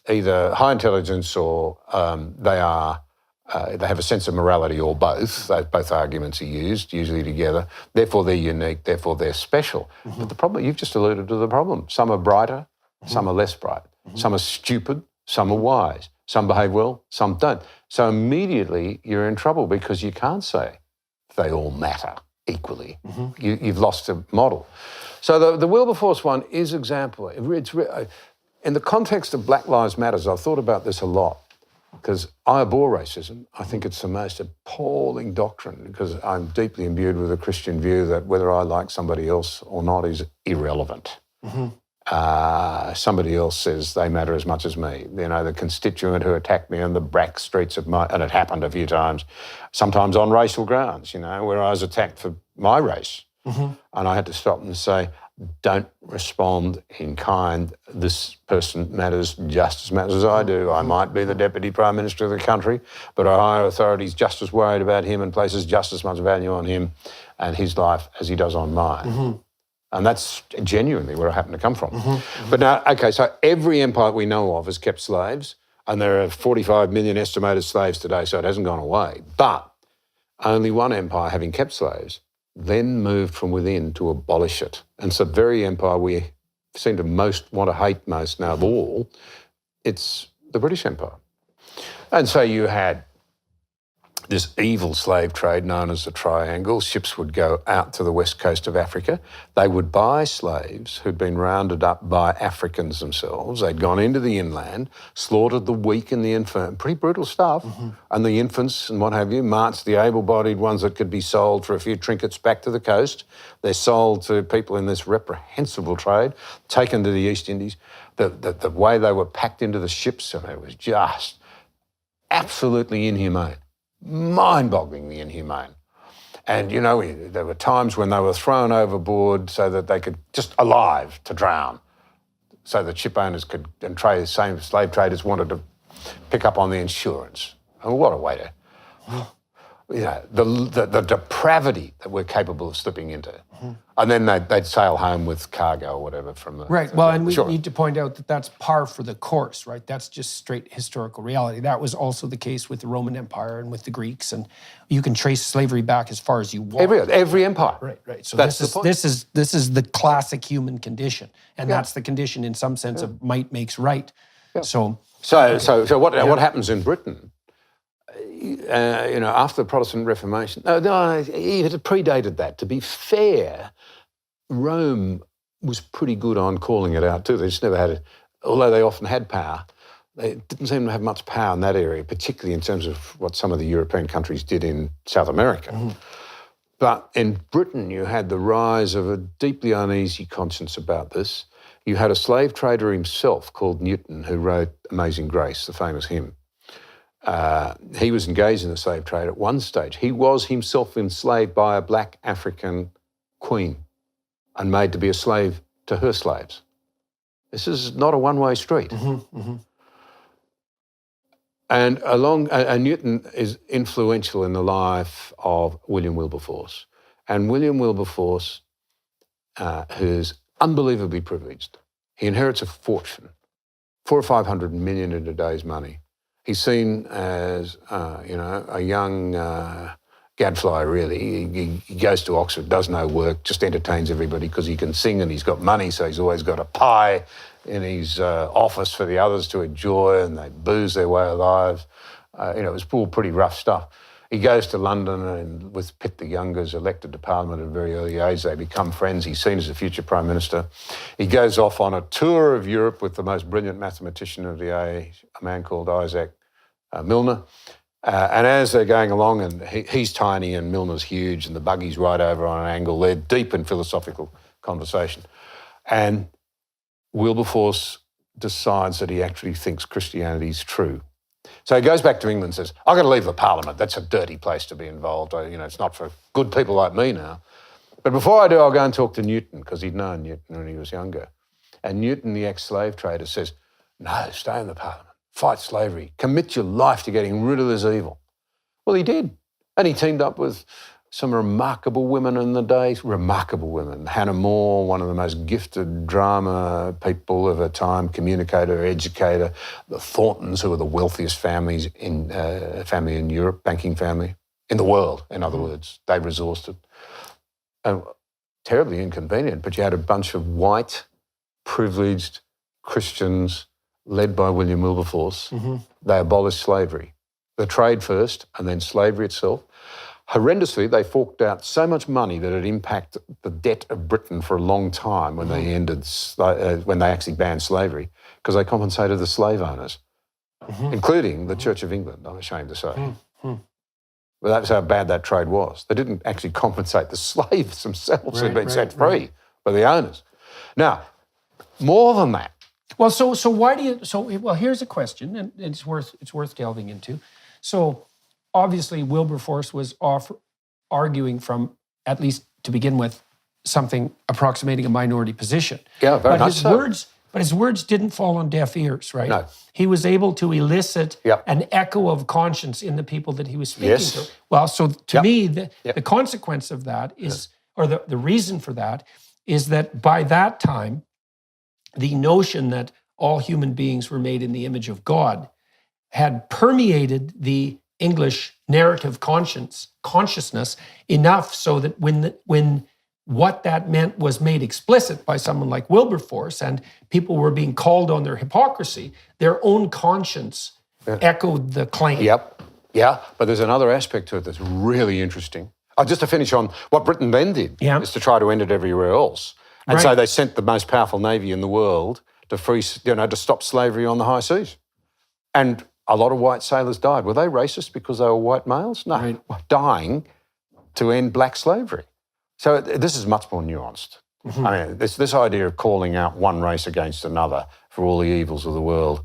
either high intelligence or they have a sense of morality or both. Both arguments are used, usually together. Therefore, they're unique, therefore they're special. But the problem, you've just alluded to the problem. Some are brighter, some are less bright. Some are stupid, some are wise. Some behave well, some don't. So immediately you're in trouble because you can't say they all matter equally. You've lost a model. So the Wilberforce one is exemplary. In the context of Black Lives Matter, I've thought about this a lot because I abhor racism. I think it's the most appalling doctrine because I'm deeply imbued with a Christian view that whether I like somebody else or not is irrelevant. Somebody else says they matter as much as me. The constituent who attacked me on the back streets of and it happened a few times, sometimes on racial grounds, where I was attacked for my race. And I had to stop and say, don't respond in kind. This person matters just as much as I do. I might be the Deputy Prime Minister of the country, but our higher authority's just as worried about him and places just as much value on him and his life as he does on mine. And that's genuinely where I happen to come from. But now, okay, so every empire we know of has kept slaves, and there are 45 million estimated slaves today, so it hasn't gone away. But only one empire, having kept slaves, then moved from within to abolish it. And it's the very empire we seem to want to hate most now of all. It's the British Empire. And so you had this evil slave trade known as the Triangle. Ships would go out to the west coast of Africa. They would buy slaves who'd been rounded up by Africans themselves. They'd gone into the inland, slaughtered the weak and the infirm. Pretty brutal stuff. And the infants and what have you, marched the able-bodied ones that could be sold for a few trinkets back to the coast. They're sold to people in this reprehensible trade, taken to the East Indies. The way they were packed into the ships, it was just absolutely inhumane. Mind-bogglingly inhumane. And, there were times when they were thrown overboard so that they could, just alive, to drown, so that ship owners could, and same slave traders wanted to pick up on the insurance. And what a way to... the depravity that we're capable of slipping into. And then they'd sail home with cargo or whatever from the...
Right. Well, and we
Sure.
need to point out that that's par for the course, right? That's just straight historical reality. That was also the case with the Roman Empire and with the Greeks, and you can trace slavery back as far as you want.
Every empire.
Right. So
That's
this
the
is
point.
this is the classic human condition, and
Yeah.
that's the condition in some sense of might makes right. So
what happens in Britain? After the Protestant Reformation, it had predated that. To be fair, Rome was pretty good on calling it out too. They just never had it, although they often had power. They didn't seem to have much power in that area, particularly in terms of what some of the European countries did in South America. But in Britain, you had the rise of a deeply uneasy conscience about this. You had a slave trader himself called Newton who wrote Amazing Grace, the famous hymn. He was engaged in the slave trade at one stage. He was himself enslaved by a black African queen and made to be a slave to her slaves. This is not a one-way street. And Newton is influential in the life of William Wilberforce. And William Wilberforce, who's unbelievably privileged, he inherits a fortune, 400 or 500 million in today's money. He's seen as, a young gadfly, really. He goes to Oxford, does no work, just entertains everybody because he can sing and he's got money, so he's always got a pie in his office for the others to enjoy, and they booze their way of lives. It was all pretty rough stuff. He goes to London and with Pitt the Younger is elected to Parliament at a very early age. They become friends. He's seen as a future Prime Minister. He goes off on a tour of Europe with the most brilliant mathematician of the age, a man called Isaac Milner. And as they're going along, and he's tiny and Milner's huge and the buggy's right over on an angle, they're deep in philosophical conversation. And Wilberforce decides that he actually thinks Christianity is true. So he goes back to England and says, I've got to leave the Parliament. That's a dirty place to be involved. It's not for good people like me now. But before I do, I'll go and talk to Newton, because he'd known Newton when he was younger. And Newton, the ex-slave trader, says, no, stay in the Parliament. Fight slavery. Commit your life to getting rid of this evil. Well, he did. And he teamed up with some remarkable women in the day, remarkable women. Hannah More, one of the most gifted drama people of her time, communicator, educator. The Thorntons, who were the wealthiest family in Europe, banking family, in the world, in other words. They resourced it. And terribly inconvenient, but you had a bunch of white, privileged Christians led by William Wilberforce. They abolished slavery. The trade first, and then slavery itself. Horrendously, they forked out so much money that it impacted the debt of Britain for a long time when they when they actually banned slavery, because they compensated the slave owners, including the Church of England, I'm ashamed to say. But that was how bad that trade was. They didn't actually compensate the slaves themselves who'd been set free by the owners. Now, more than that.
Well, so why do you? Well, here's a question, and it's worth delving into. So, obviously, Wilberforce was arguing from, at least to begin with, something approximating a minority position.
Yeah, very much so.
But his words didn't fall on deaf ears, right?
No.
He was able to elicit an echo of conscience in the people that he was speaking to. Well, so to me, the consequence of that is, or the reason for that, is that by that time, the notion that all human beings were made in the image of God had permeated the English narrative consciousness enough so that when what that meant was made explicit by someone like Wilberforce and people were being called on their hypocrisy, their own conscience echoed the claim.
Yeah, but there's another aspect to it that's really interesting. Just to finish on what Britain then did, is to try to end it everywhere else. And so they sent the most powerful navy in the world to stop slavery on the high seas. And a lot of white sailors died. Were they racist because they were white males? No, dying to end black slavery. So this is much more nuanced. I mean, this idea of calling out one race against another for all the evils of the world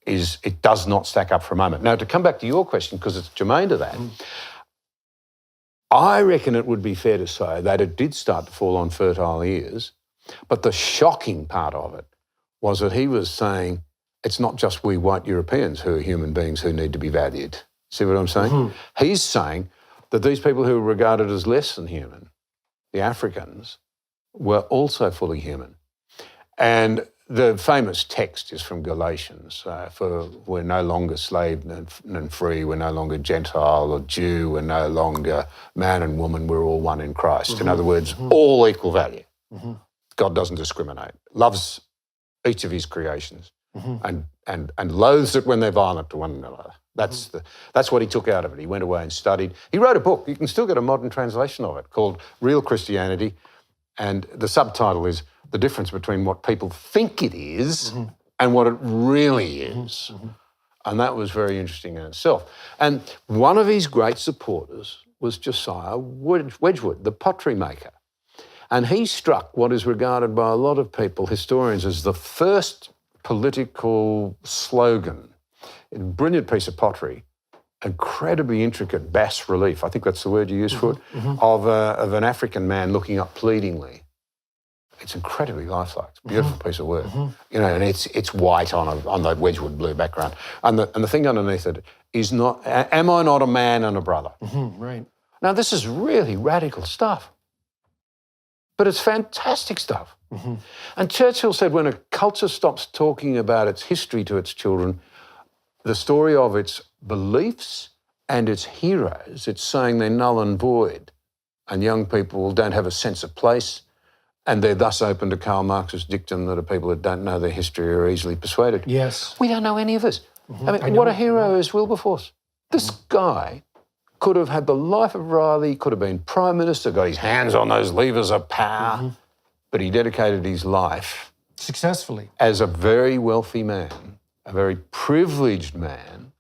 it does not stack up for a moment. Now, to come back to your question, because it's germane to that, I reckon it would be fair to say that it did start to fall on fertile ears, but the shocking part of it was that he was saying, it's not just we white Europeans who are human beings who need to be valued. See what I'm saying? He's saying that these people who were regarded as less than human, the Africans, were also fully human. And the famous text is from Galatians, for we're no longer slave and free, we're no longer Gentile or Jew, we're no longer man and woman, we're all one in Christ. In other words, all equal value. God doesn't discriminate, loves each of his creations and loathes it when they're violent to one another. That's what he took out of it. He went away and studied. He wrote a book. You can still get a modern translation of it called Real Christianity. And the subtitle is The Difference Between What People Think It Is and What It Really Is. And that was very interesting in itself. And one of his great supporters was Josiah Wedgwood, the pottery maker. And he struck what is regarded by a lot of people, historians, as the first political slogan. A brilliant piece of pottery, incredibly intricate bas relief, I think that's the word you use for it, of an African man looking up pleadingly. It's incredibly lifelike. It's a beautiful piece of work. You know, and it's white on the Wedgwood blue background. And the thing underneath it is not, am I not a man and a brother?
Right.
Now, this is really radical stuff. But it's fantastic stuff. And Churchill said when a culture stops talking about its history to its children, the story of its beliefs and its heroes, it's saying they're null and void, and young people don't have a sense of place, and they're thus open to Karl Marx's dictum that people that don't know their history are easily persuaded.
Yes.
We don't know any of this. I mean, what a hero is Wilberforce. This guy could have had the life of Riley, could have been Prime Minister, got his hands on those levers of power, but he dedicated his life
successfully
as a very wealthy man, a very privileged man,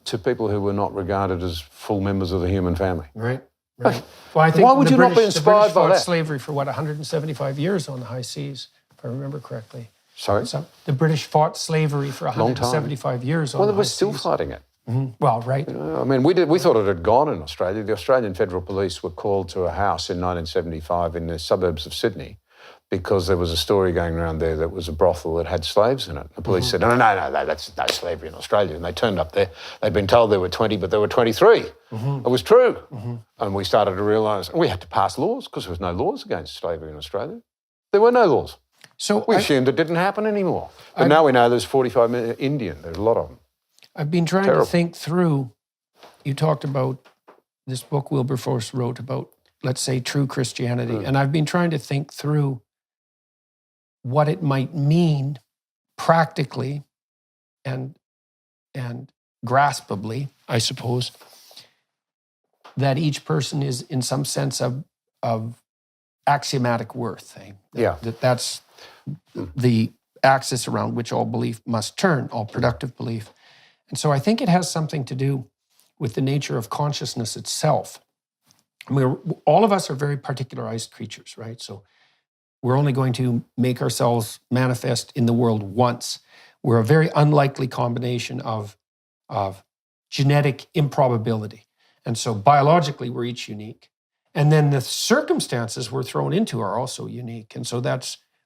to people who were not regarded as full members of the human family.
Right. Well, I think
why would you not be inspired by that?
Slavery for 175 years on the high seas, if I remember correctly.
Sorry?
So the British fought slavery for 175 years on the high seas.
Well, they were still fighting it.
Well, right.
You know, I mean, we thought it had gone in Australia. The Australian Federal Police were called to a house in 1975 in the suburbs of Sydney because there was a story going around there that was a brothel that had slaves in it. The police said, no, that's no slavery in Australia. And they turned up there. They'd been told there were 20, but there were 23. It was true. And we started to realise, we had to pass laws because there was no laws against slavery in Australia. There were no laws.
So
we assumed it didn't happen anymore. But now we know there's 45 million Indian. There's a lot of them.
I've been trying to think through, you talked about this book Wilberforce wrote about, let's say, true Christianity. And I've been trying to think through what it might mean practically and graspably, I suppose, that each person is in some sense of axiomatic worth. That's the axis around which all belief must turn, all productive belief. And so I think it has something to do with the nature of consciousness itself. I mean, all of us are very particularized creatures, right? So we're only going to make ourselves manifest in the world once. We're a very unlikely combination of genetic improbability. And so biologically, we're each unique. And then the circumstances we're thrown into are also unique. And so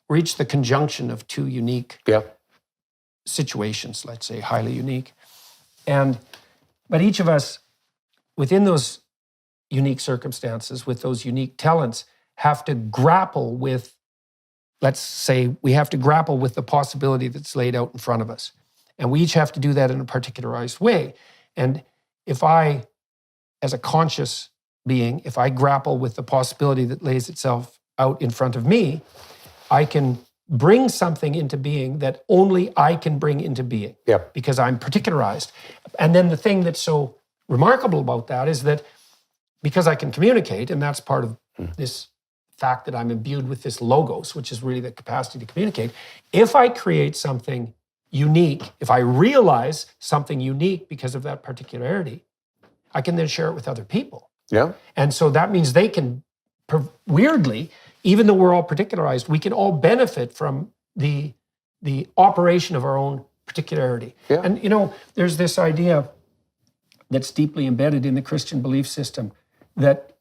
we're each the conjunction of two unique situations, let's say, highly unique. But each of us, within those unique circumstances, with those unique talents, have to grapple with, let's say, we have to grapple with the possibility that's laid out in front of us. And we each have to do that in a particularized way. And if I, as a conscious being, if I grapple with the possibility that lays itself out in front of me, I can bring something into being that only I can bring into being because I'm particularized. And then the thing that's so remarkable about that is that because I can communicate, and that's part of this fact that I'm imbued with this logos, which is really the capacity to communicate, if I create something unique, if I realize something unique because of that particularity, I can then share it with other people. And so that means they can, weirdly, even though we're all particularized, we can all benefit from the operation of our own particularity. And, you know, there's this idea that's deeply embedded in the Christian belief system that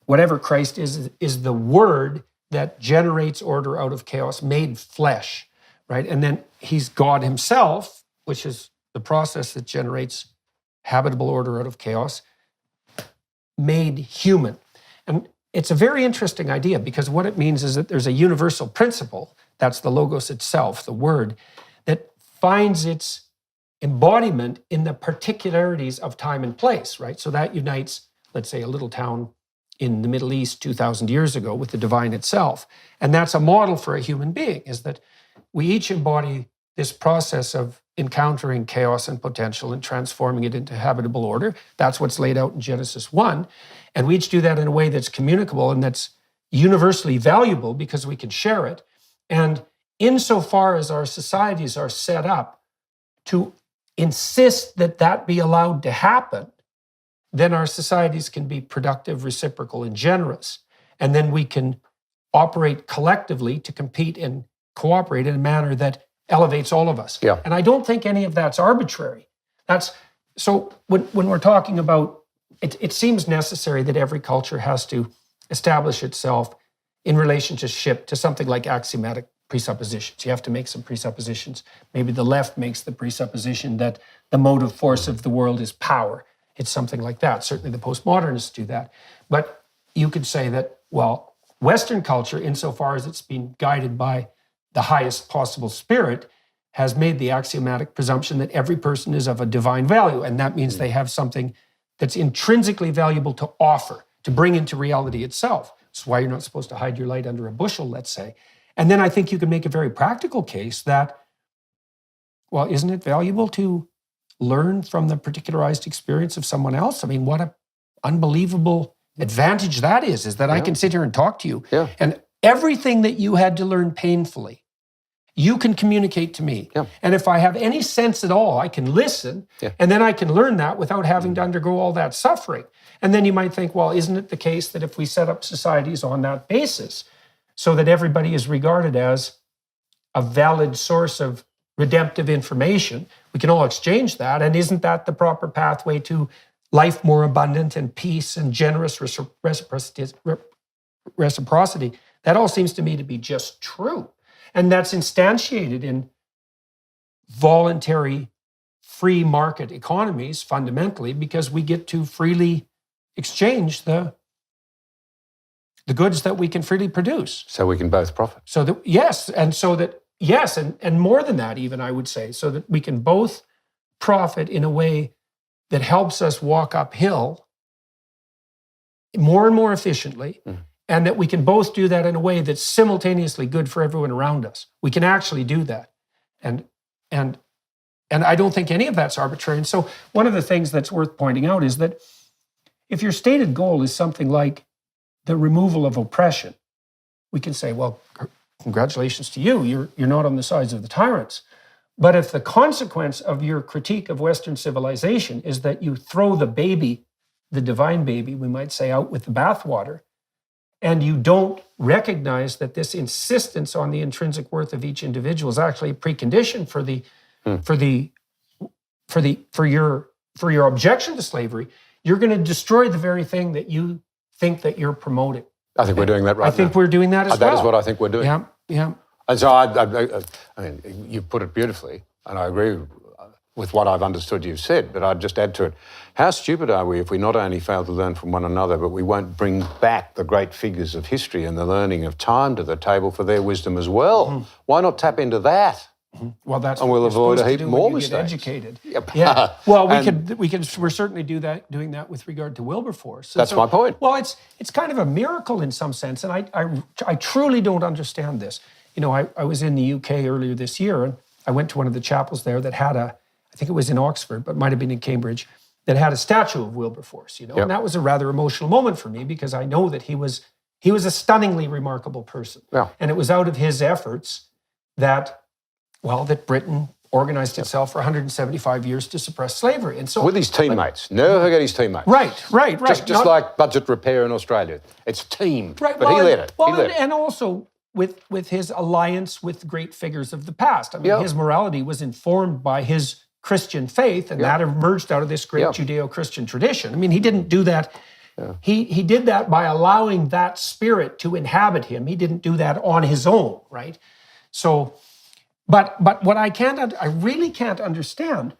whatever Christ is the word that generates order out of chaos, made flesh, right? And then he's God himself, which is the process that generates habitable order out of chaos.
made human. And it's a very interesting idea because what it means is that there's a universal principle, that's the Logos itself, the Word, that finds its embodiment in the particularities of time and place, right? So that unites, let's say, a little town in the Middle East 2,000 years ago with the divine itself. And that's a model for a human being, is that we each embody this process of encountering chaos and potential and transforming it into habitable order. That's what's laid out in Genesis 1. And we each do that in a way that's communicable and that's universally valuable because we can share it. And insofar as our societies are set up to insist that that be allowed to happen, then our societies can be productive, reciprocal, and generous. And then we can operate collectively to compete and cooperate in a manner that elevates all of us.
Yeah.
And I don't think any of that's arbitrary. So when we're talking about, it seems necessary that every culture has to establish itself in relationship to something like axiomatic presuppositions. You have to make some presuppositions. Maybe the left makes the presupposition that the motive force of the world is power. It's something like that. Certainly the postmodernists do that. But you could say that, well, Western culture, insofar as it's been guided by the highest possible spirit, has made the axiomatic presumption that every person is of a divine value. And that means they have something that's intrinsically valuable to offer, to bring into reality itself. That's why you're not supposed to hide your light under a bushel, let's say. And then I think you can make a very practical case that, well, isn't it valuable to learn from the particularized experience of someone else? I mean, what an unbelievable advantage that is that I can sit here and talk to you.
Yeah.
And everything that you had to learn painfully, you can communicate to me.
Yeah.
And if I have any sense at all, I can listen, and then I can learn that without having to undergo all that suffering. And then you might think, well, isn't it the case that if we set up societies on that basis so that everybody is regarded as a valid source of redemptive information, we can all exchange that, and isn't that the proper pathway to life more abundant and peace and generous reciprocity? That all seems to me to be just true. And that's instantiated in voluntary free market economies fundamentally because we get to freely exchange the goods that we can freely produce.
So we can both profit.
So that, and more than that even, I would say, so that we can both profit in a way that helps us walk uphill more and more efficiently, and that we can both do that in a way that's simultaneously good for everyone around us. We can actually do that. And I don't think any of that's arbitrary. And so one of the things that's worth pointing out is that if your stated goal is something like the removal of oppression, we can say, well, congratulations to you, you're not on the sides of the tyrants. But if the consequence of your critique of Western civilization is that you throw the baby, the divine baby, we might say, out with the bathwater, and you don't recognize that this insistence on the intrinsic worth of each individual is actually a precondition for your objection to slavery, you're going to destroy the very thing that you think that you're promoting.
I think we're doing that right now.
I think we're doing that as well.
That is what I think we're doing.
Yeah.
And so I mean, you put it beautifully, and I agree with what I've understood you've said, but I'd just add to it, how stupid are we if we not only fail to learn from one another, but we won't bring back the great figures of history and the learning of time to the table for their wisdom as well? Why not tap into that?
Well, that's
and
what
we'll
we're
avoid a
supposed
heap
to do
more
when you
mistakes.
get educated.
Yep.
Yeah. Well,
And-
we're certainly doing that with regard to Wilberforce. And
That's my point.
Well, it's kind of a miracle in some sense, and I truly don't understand this. You know, I was in the UK earlier this year, and I went to one of the chapels there that had I think it was in Oxford, but it might have been in Cambridge, that had a statue of Wilberforce. You know, and that was a rather emotional moment for me because I know that he was a stunningly remarkable person, and it was out of his efforts that Britain organized itself for 175 years to suppress slavery. And so
with his teammates. Never forget his teammates.
Right.
Just like budget repair in Australia. It's team.
Right.
But he led it.
And also with his alliance with great figures of the past. I mean, his morality was informed by his Christian faith, and that emerged out of this great Judeo-Christian tradition. I mean, he didn't do that. He did that by allowing that spirit to inhabit him. He didn't do that on his own, right? So, but what I really can't understand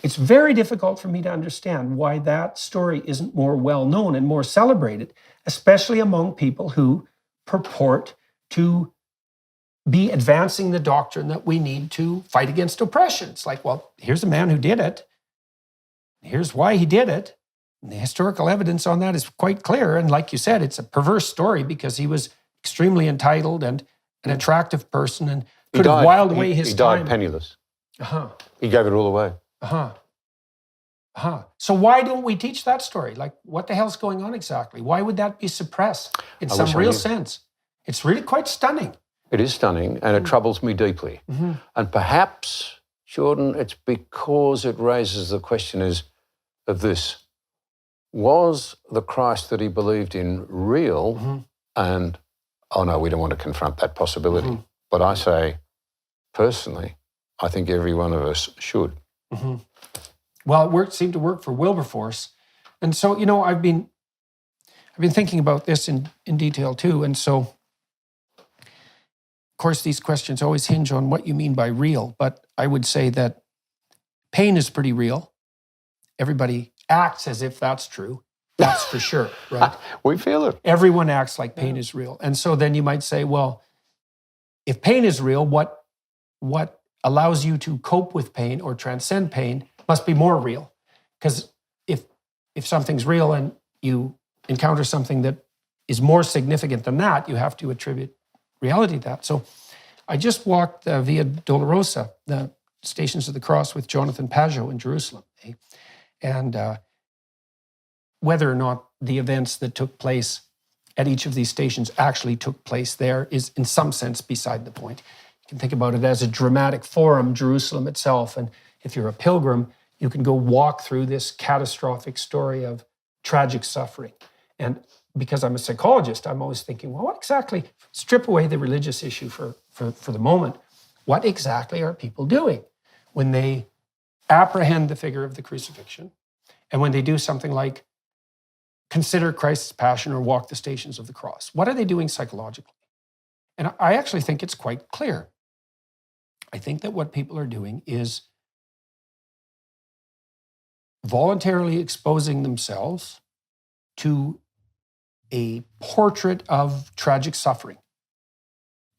it's very difficult for me to understand why that story isn't more well known and more celebrated, especially among people who purport to be advancing the doctrine that we need to fight against oppression. It's like, well, here's a man who did it. Here's why he did it. And the historical evidence on that is quite clear. And like you said, it's a perverse story because he was extremely entitled and an attractive person and could have wiled away his time.
He died penniless.
Uh-huh.
He gave it all away.
Uh-huh. Uh-huh. So why don't we teach that story? Like, what the hell's going on exactly? Why would that be suppressed in some real sense? It's really quite stunning.
It is stunning, and it troubles me deeply.
Mm-hmm.
And perhaps, Jordan, it's because it raises the question of this. Was the Christ that he believed in real?
Mm-hmm.
And, oh no, we don't want to confront that possibility.
Mm-hmm.
But I say, personally, I think every one of us should.
Mm-hmm. Well, it seemed to work for Wilberforce. And so, I've been thinking about this in detail too. And so, of course, these questions always hinge on what you mean by real. But I would say that pain is pretty real. Everybody acts as if that's true. That's for sure, right?
We feel it.
Everyone acts like pain is real. And so then you might say, well, if pain is real, what allows you to cope with pain or transcend pain must be more real. Because if something's real and you encounter something that is more significant than that, you have to attribute reality to that. So I just walked Via Dolorosa, the Stations of the Cross, with Jonathan Pageau in Jerusalem. And whether or not the events that took place at each of these stations actually took place there is in some sense beside the point. You can think about it as a dramatic forum, Jerusalem itself. And if you're a pilgrim, you can go walk through this catastrophic story of tragic suffering. And because I'm a psychologist, I'm always thinking, well, what exactly, strip away the religious issue for the moment, what exactly are people doing when they apprehend the figure of the crucifixion and when they do something like consider Christ's passion or walk the stations of the cross? What are they doing psychologically? And I actually think it's quite clear. I think that what people are doing is voluntarily exposing themselves to a portrait of tragic suffering.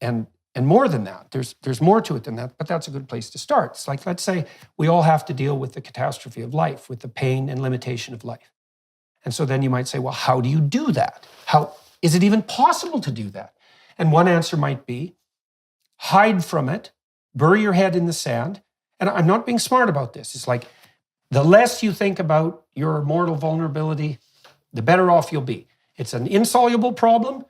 And more than that, there's more to it than that, but that's a good place to start. It's like, let's say we all have to deal with the catastrophe of life, with the pain and limitation of life. And so then you might say, well, how do you do that? How is it even possible to do that? And one answer might be hide from it, bury your head in the sand. And I'm not being smart about this. It's like the less you think about your mortal vulnerability, the better off you'll be. It's an insoluble problem.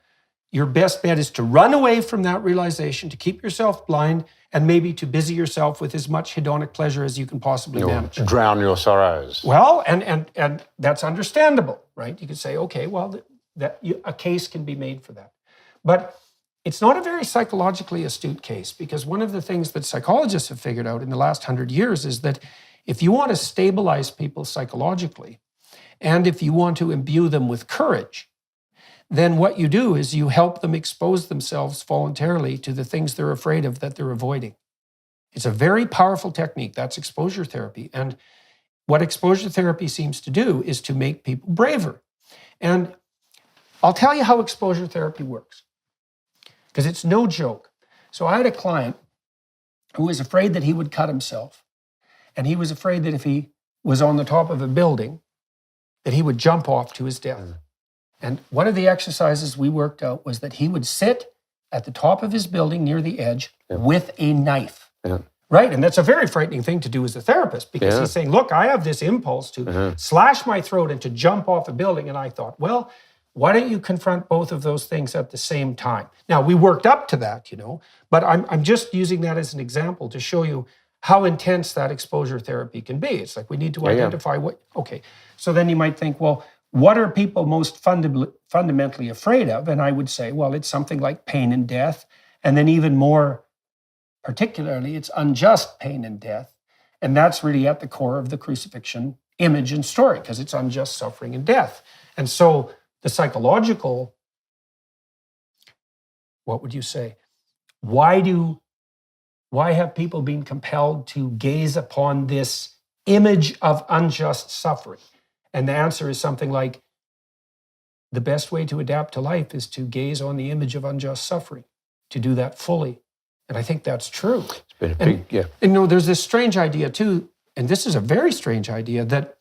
Your best bet is to run away from that realization, to keep yourself blind, and maybe to busy yourself with as much hedonic pleasure as you can possibly manage.
Drown your sorrows.
Well, and that's understandable, right? You could say, okay, well, a case can be made for that. But it's not a very psychologically astute case, because one of the things that psychologists have figured out in the last 100 years is that if you want to stabilize people psychologically, and if you want to imbue them with courage, then what you do is you help them expose themselves voluntarily to the things they're afraid of that they're avoiding. It's a very powerful technique. That's exposure therapy. And what exposure therapy seems to do is to make people braver. And I'll tell you how exposure therapy works, because it's no joke. So I had a client who was afraid that he would cut himself. And he was afraid that if he was on the top of a building, that he would jump off to his death. And one of the exercises we worked out was that he would sit at the top of his building near the edge with a knife. Right? And that's a very frightening thing to do as a therapist, because he's saying, look, I have this impulse to slash my throat and to jump off a building. And I thought, well, why don't you confront both of those things at the same time? Now, we worked up to that, but I'm just using that as an example to show you how intense that exposure therapy can be. It's like we need to identify what, okay. So then you might think, well, what are people most fundamentally afraid of? And I would say, well, it's something like pain and death. And then even more particularly, it's unjust pain and death. And that's really at the core of the crucifixion image and story, because it's unjust suffering and death. And so the psychological, what would you say? Why have people been compelled to gaze upon this
image of unjust suffering. And the answer is something like, the best way to adapt to life is to gaze on the image of unjust suffering, to do that fully. And I think that's true.
It's been a big, yeah.
And there's this strange idea too, and this is a very strange idea, that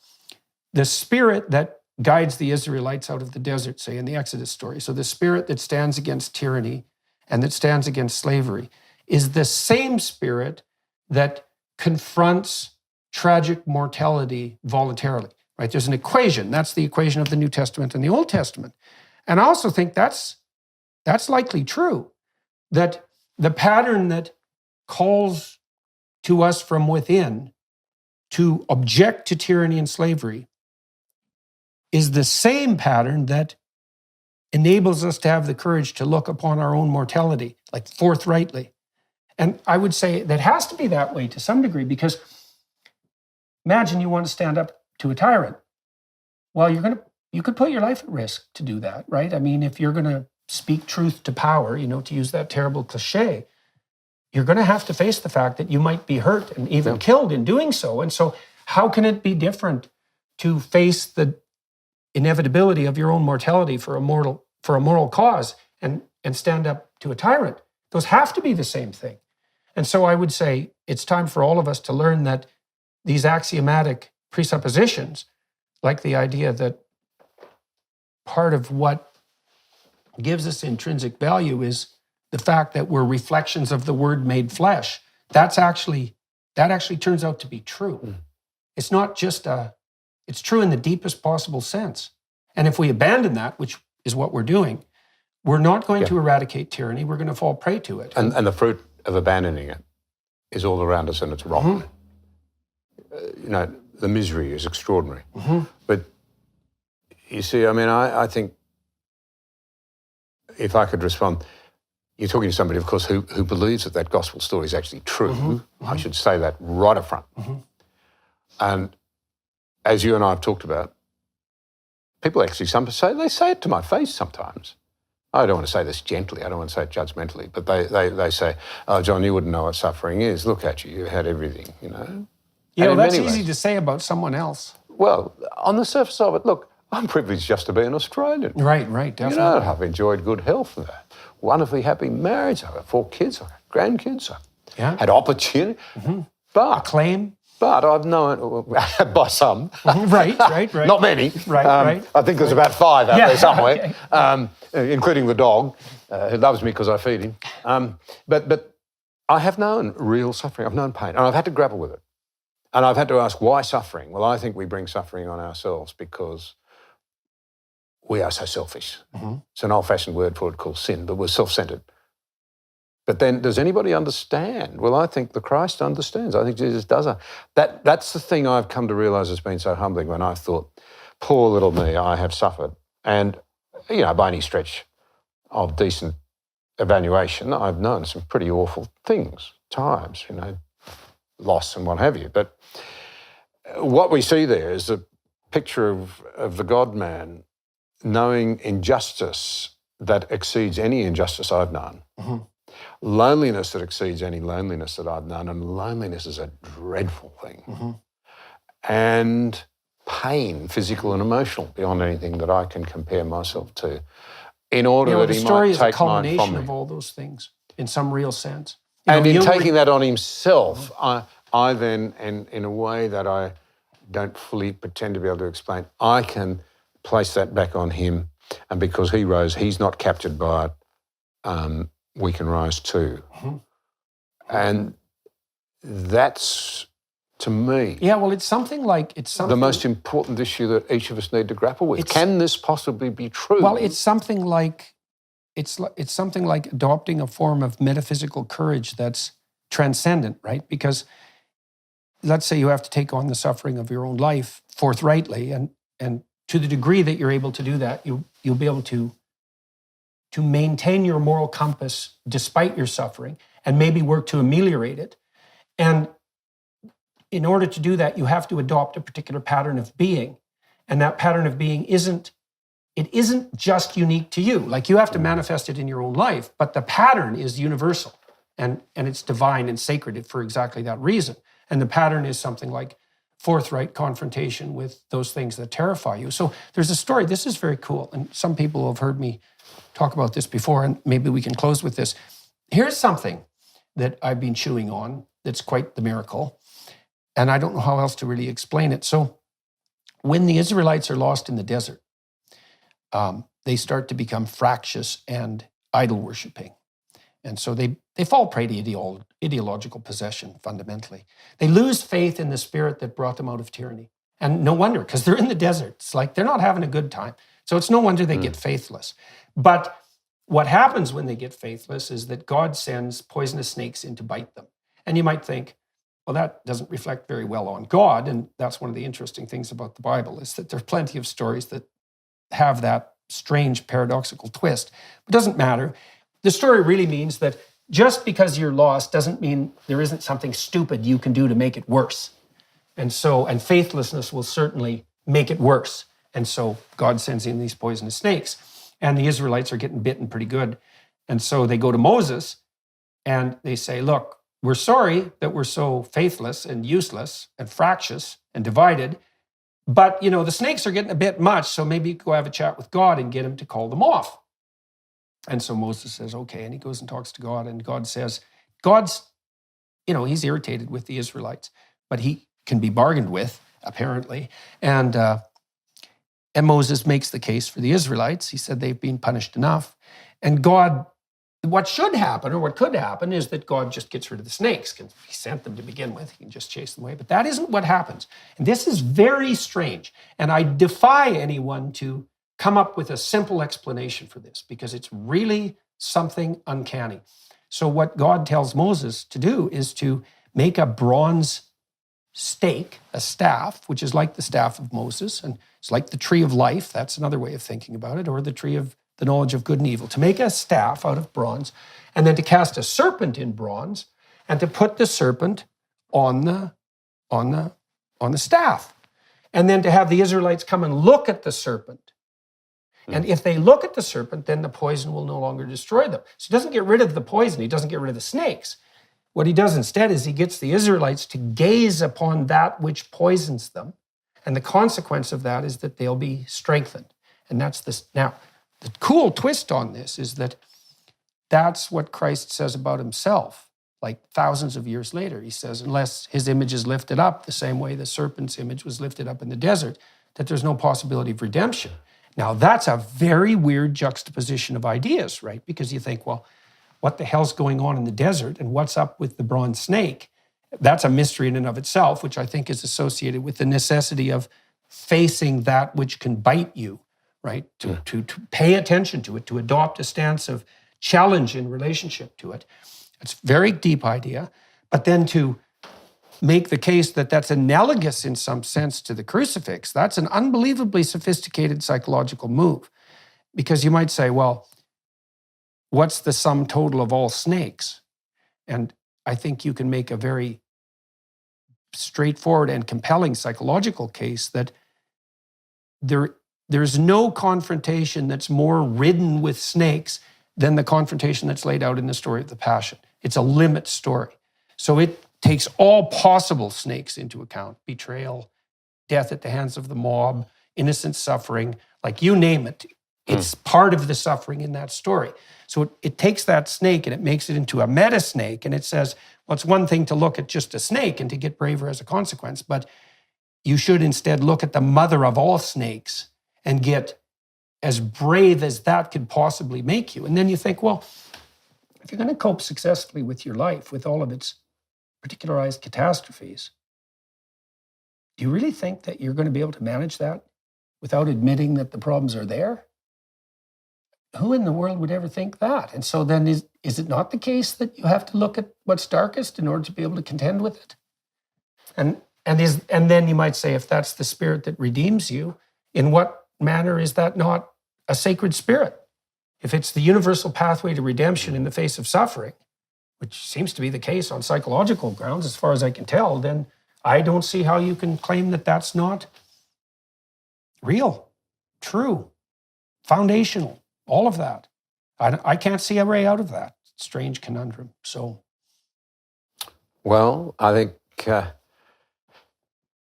the spirit that guides the Israelites out of the desert, say in the Exodus story, so the spirit that stands against tyranny and that stands against slavery, is the same spirit that confronts tragic mortality voluntarily. Right? There's an equation. That's the equation of the New Testament and the Old Testament. And I also think that's likely true, that the pattern that calls to us from within to object to tyranny and slavery is the same pattern that enables us to have the courage to look upon our own mortality, like forthrightly. And I would say that has to be that way to some degree, because imagine you want to stand up to a tyrant. Well, you could put your life at risk to do that, right? I mean, if you're going to speak truth to power, to use that terrible cliche, you're going to have to face the fact that you might be hurt and even killed in doing so. And so how can it be different to face the inevitability of your own mortality for a moral cause and stand up to a tyrant? Those have to be the same thing. And so I would say it's time for all of us to learn that these axiomatic presuppositions, like the idea that part of what gives us intrinsic value is the fact that we're reflections of the Word made flesh, that actually turns out to be true. It's not just it's true in the deepest possible sense. And if we abandon that, which is what we're doing, we're not going to eradicate tyranny, we're going to fall prey to it.
And the fruit of abandoning it is all around us, and it's rotten. The misery is extraordinary. But you see, I mean, I think if I could respond, you're talking to somebody, of course, who believes that gospel story is actually true. I should say that right up front. And as you and I have talked about, people actually they say it to my face sometimes. I don't want to say this gently, I don't want to say it judgmentally, but they say, "Oh, John, you wouldn't know what suffering is. Look at you, you had everything,
Yeah, that's easy to say about someone else.
Well, on the surface of it, look, I'm privileged just to be an Australian.
Right, definitely.
I've enjoyed good health and a wonderfully happy marriage. I've got 4 kids, I've got grandkids. I've had opportunity. But
acclaim.
But I've known, by some.
Right.
Not many.
Right.
I think there's about 5 out there somewhere, including the dog, who loves me because I feed him. But I have known real suffering. I've known pain, and I've had to grapple with it. And I've had to ask, why suffering? Well, I think we bring suffering on ourselves because we are so selfish. It's an old-fashioned word for it called sin, but we're self-centered. But then, does anybody understand? Well, I think the Christ understands. I think Jesus does. That's the thing I've come to realise has been so humbling when I thought, poor little me, I have suffered. And, by any stretch of decent evaluation, I've known some pretty awful things, times, loss and what have you. But what we see there is a picture of the God-man knowing injustice that exceeds any injustice I've known. Loneliness that exceeds any loneliness that I've known, and loneliness is a dreadful thing. And pain, physical and emotional, beyond anything that I can compare myself to, in order that he might take mine from me.
The story is a culmination of all those things, in some real sense.
And in taking that on himself, I then, in a way that I don't fully pretend to be able to explain, I can place that back on him, and because he rose, he's not captured by it. We can rise too. And that's, to me,
it's something like
the most important issue that each of us need to grapple with. Can this possibly be true?
Well, it's something like adopting a form of metaphysical courage that's transcendent, right? Because let's say you have to take on the suffering of your own life forthrightly, and to the degree that you're able to do that, you'll be able to maintain your moral compass despite your suffering and maybe work to ameliorate it. And in order to do that, you have to adopt a particular pattern of being. And that pattern of being isn't just unique to you. Like, you have to manifest it in your own life, but the pattern is universal and it's divine and sacred for exactly that reason. And the pattern is something like
forthright confrontation with those things that terrify you. So there's a story. This is very cool. And some people have heard me talk about this before, and maybe we can close with this. Here's something that I've been chewing on that's quite the miracle. And I don't know how else to really explain it. So when the Israelites are lost in the desert, they start to become fractious and idol worshiping. And so they fall prey to ideological possession, fundamentally. They lose faith in the spirit that brought them out of tyranny. And no wonder, because they're in the desert. It's like they're not having a good time. So it's no wonder they get faithless. But what happens when they get faithless is that God sends poisonous snakes in to bite them. And you might think, well, that doesn't reflect very well on God. And that's one of the interesting things about the Bible, is that there are plenty of stories that have that strange paradoxical twist. But it doesn't matter. The story really means that just because you're lost doesn't mean there isn't something stupid you can do to make it worse. And faithlessness will certainly make it worse. And so God sends in these poisonous snakes. And the Israelites are getting bitten pretty good. And so they go to Moses and they say, look, we're sorry that we're so faithless and useless and fractious and divided. But, the snakes are getting a bit much. So maybe you go have a chat with God and get him to call them off. And so Moses says, okay. And he goes and talks to God. And God says, he's irritated with the Israelites, but he can be bargained with, apparently. And Moses makes the case for the Israelites. He said they've been punished enough. And God, what should happen, or what could happen, is that God just gets rid of the snakes. He sent them to begin with. He can just chase them away. But that isn't what happens. And this is very strange. And I defy anyone to come up with a simple explanation for this, because it's really something uncanny. So what God tells Moses to do is to make a bronze stake, a staff, which is like the staff of Moses, and it's like the tree of life. That's another way of thinking about it, or the tree of the knowledge of good and evil. To make a staff out of bronze, and then to cast a serpent in bronze, and to put the serpent on the staff, and then to have the Israelites come and look at the serpent. And if they look at the serpent, then the poison will no longer destroy them. So he doesn't get rid of the poison. He doesn't get rid of the snakes. What he does instead is he gets the Israelites to gaze upon that which poisons them. And the consequence of that is that they'll be strengthened. And that's this. Now, the cool twist on this is that that's what Christ says about himself. Like thousands of years later, he says, unless his image is lifted up the same way the serpent's image was lifted up in the desert, that there's no possibility of redemption. Now, that's a very weird juxtaposition of ideas, right? Because you think, well, what the hell's going on in the desert and what's up with the bronze snake? That's a mystery in and of itself, which I think is associated with the necessity of facing that which can bite you, right? To pay attention to it, to adopt a stance of challenge in relationship to it. It's a very deep idea. But then to make the case that that's analogous in some sense to the crucifix, that's an unbelievably sophisticated psychological move. Because you might say, well, what's the sum total of all snakes? And I think you can make a very straightforward and compelling psychological case that there's no confrontation that's more ridden with snakes than the confrontation that's laid out in the story of the Passion. It's a limit story. So it takes all possible snakes into account: betrayal, death at the hands of the mob, innocent suffering, like you name it. It's part of the suffering in that story. So it takes that snake and it makes it into a meta snake, and it says, well, it's one thing to look at just a snake and to get braver as a consequence, but you should instead look at the mother of all snakes and get as brave as that could possibly make you. And then you think, well, if you're going to cope successfully with your life, with all of its particularized catastrophes, do you really think that you're going to be able to manage that without admitting that the problems are there? Who in the world would ever think that? And so then is it not the case that you have to look at what's darkest in order to be able to contend with it? And then you might say, if that's the spirit that redeems you, in what manner is that not a sacred spirit? If it's the universal pathway to redemption in the face of suffering, which seems to be the case on psychological grounds, as far as I can tell, then I don't see how you can claim that that's not real, true, foundational, all of that. I can't see a way out of that strange conundrum. So,
well, I think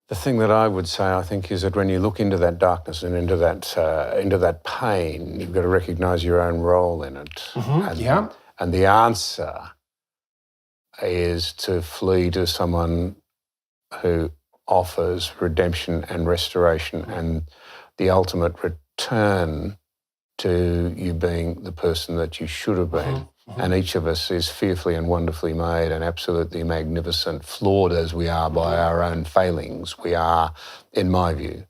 The thing that I would say, I think, is that when you look into that darkness and into that pain, you've got to recognise your own role in it. And the answer is to flee to someone who offers redemption and restoration and the ultimate return to you being the person that you should have been. And each of us is fearfully and wonderfully made and absolutely magnificent, flawed as we are by our own failings. We are, in my view,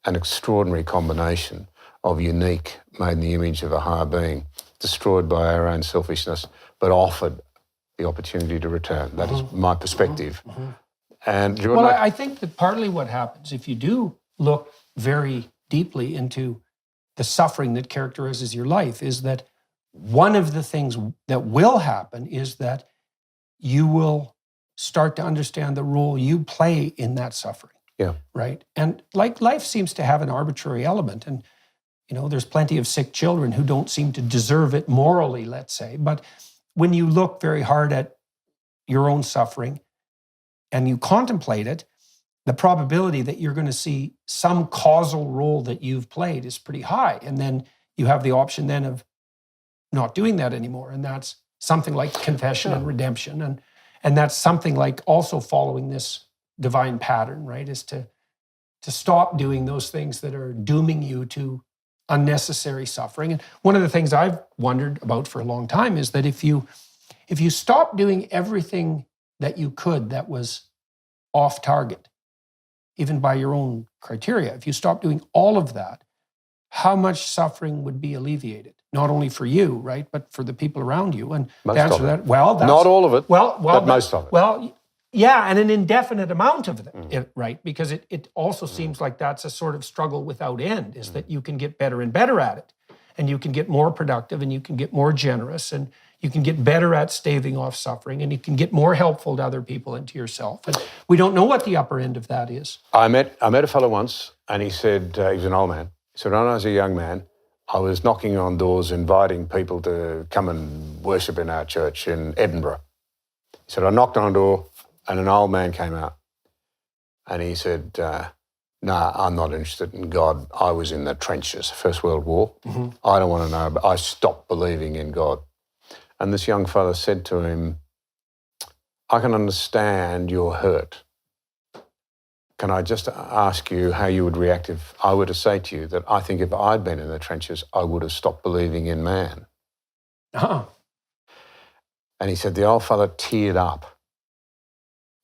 an extraordinary combination of unique, made in the image of a higher being, destroyed by our own selfishness, but offered the opportunity to return. That is my perspective. And
well, I think that partly what happens, if you do look very deeply into the suffering that characterizes your life, is that one of the things that will happen is that you will start to understand the role you play in that suffering.
Yeah.
Right? And like life seems to have an arbitrary element. And, you know, there's plenty of sick children who don't seem to deserve it morally, let's say. But when you look very hard at your own suffering and you contemplate it, the probability that you're going to see some causal role that you've played is pretty high. And then you have the option then of not doing that anymore. And that's something like confession and redemption. And that's something like also following this divine pattern, right? Is to stop doing those things that are dooming you to unnecessary suffering. And one of the things I've wondered about for a long time is that if you stop doing everything that you could that was off target, even by your own criteria, if you stop doing all of that, how much suffering would be alleviated? Not only for you, right, but for the people around you. And
most
the answer
of
to
it.
that, well, that's,
not all of it,
but
most of it.
Well, yeah, and an indefinite amount of it, right? Because it also seems like that's a sort of struggle without end, is that you can get better and better at it. And you can get more productive and you can get more generous and you can get better at staving off suffering and you can get more helpful to other people and to yourself. And we don't know what the upper end of that is.
I met a fellow once and he said, he was an old man. He said, when I was a young man, I was knocking on doors, inviting people to come and worship in our church in Edinburgh. He said, I knocked on a door and an old man came out and he said, nah, I'm not interested in God. I was in the trenches, First World War. I don't want to know, but I stopped believing in God. And this young fella said to him, I can understand your hurt. Can I just ask you how you would react if I were to say to you that I think if I'd been in the trenches, I would have stopped believing in man? And he said, the old fella teared up.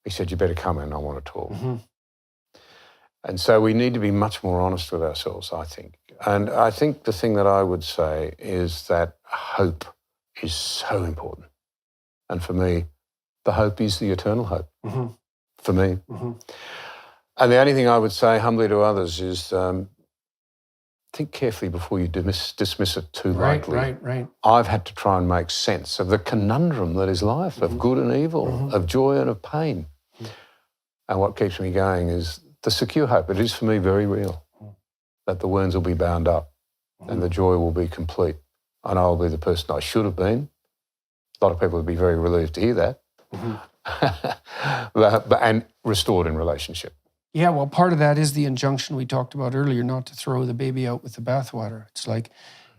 He said, you better come in, I want to talk. And so we need to be much more honest with ourselves, I think. And I think the thing that I would say is that hope is so important. And for me, the hope is the eternal hope, for me. And the only thing I would say humbly to others is think carefully before you dismiss it too lightly.
Right.
I've had to try and make sense of the conundrum that is life, of good and evil, of joy and of pain. And what keeps me going is the secure hope. It is for me very real, that the wounds will be bound up and the joy will be complete. And I'll be the person I should have been. A lot of people would be very relieved to hear that. And restored in relationship.
Yeah, well, part of that is the injunction we talked about earlier, not to throw the baby out with the bathwater. It's like,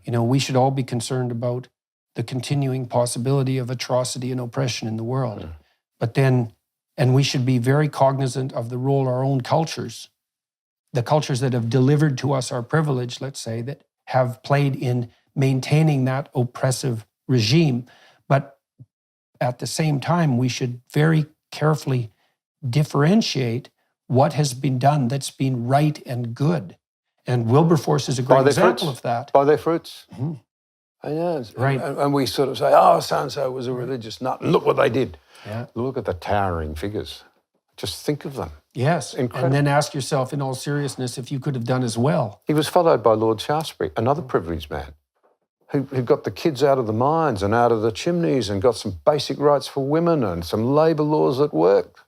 you know, we should all be concerned about the continuing possibility of atrocity and oppression in the world. But then, and we should be very cognizant of the role our own cultures, the cultures that have delivered to us our privilege, let's say, that have played in maintaining that oppressive regime. But at the same time, we should very carefully differentiate what has been done that's been right and good. And Wilberforce is a great example of that.
By their fruits. I know.
Right.
And we sort of say, oh, so-and-so was a religious nut, and look what they did.
Yeah.
Look at the towering figures. Just think of them.
Yes.
Incredible.
And then ask yourself in all seriousness if you could have done as well.
He was followed by Lord Shaftesbury, another privileged man, who got the kids out of the mines and out of the chimneys and got some basic rights for women and some labour laws that worked.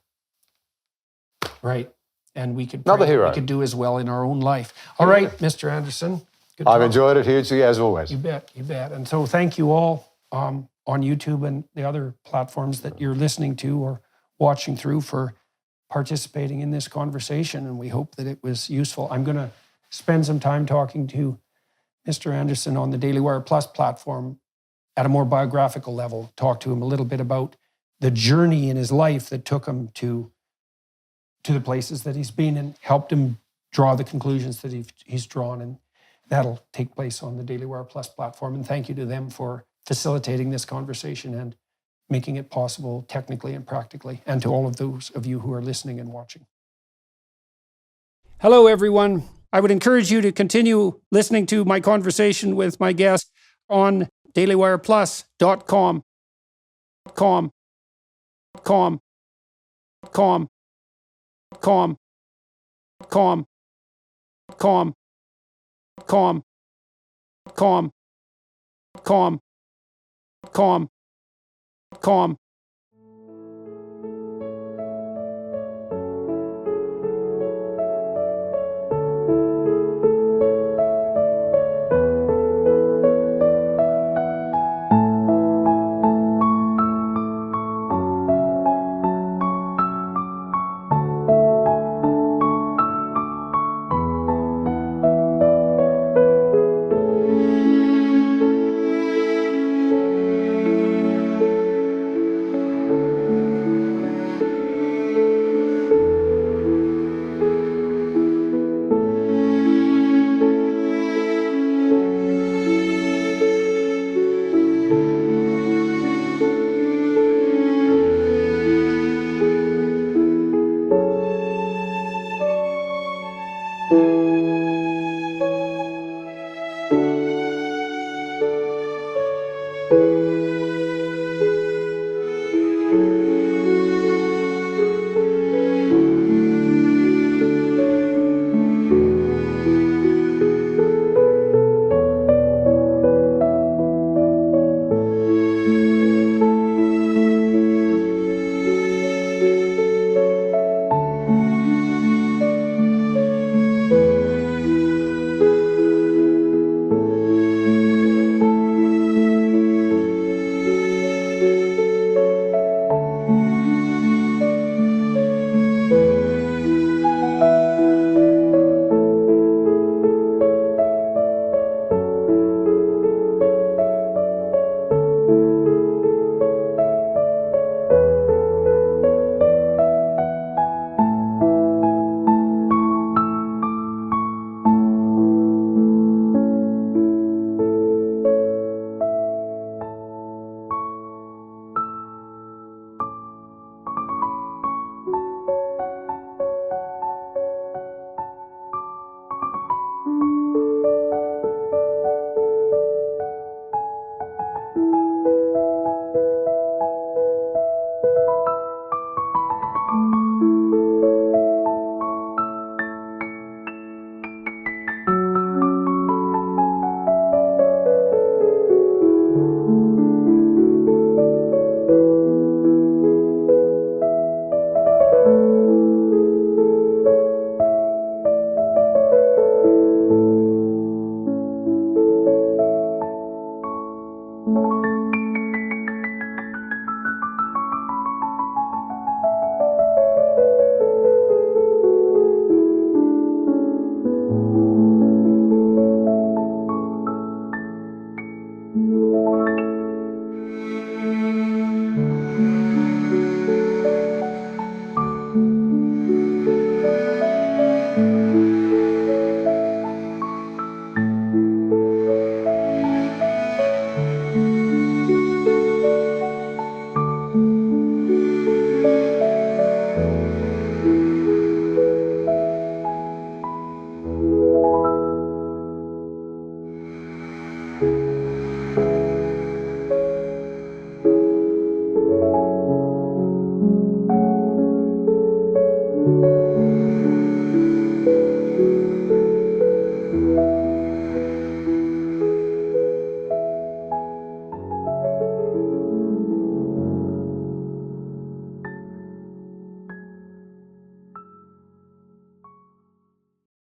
Right. And we could
Another hero.
We could do as well in our own life. All right, Mr. Anderson. Good
I've
talk.
enjoyed it hugely, as always.
You bet. And so thank you all on YouTube and the other platforms that you're listening to or watching through for
participating in this conversation, and we hope that it was useful. I'm going to spend some time talking to Mr. Anderson on the Daily Wire Plus platform at a more biographical level, talk to him a little bit about the journey in his life that took him to the places that he's been and helped him draw the conclusions that he's drawn. And that'll take place on the Daily Wire Plus platform. And thank you to them for facilitating this conversation and making it possible technically and practically, and to all of those of you who are listening and watching. Hello, everyone. I would encourage you to continue listening to my conversation with my guest on dailywireplus.com. com.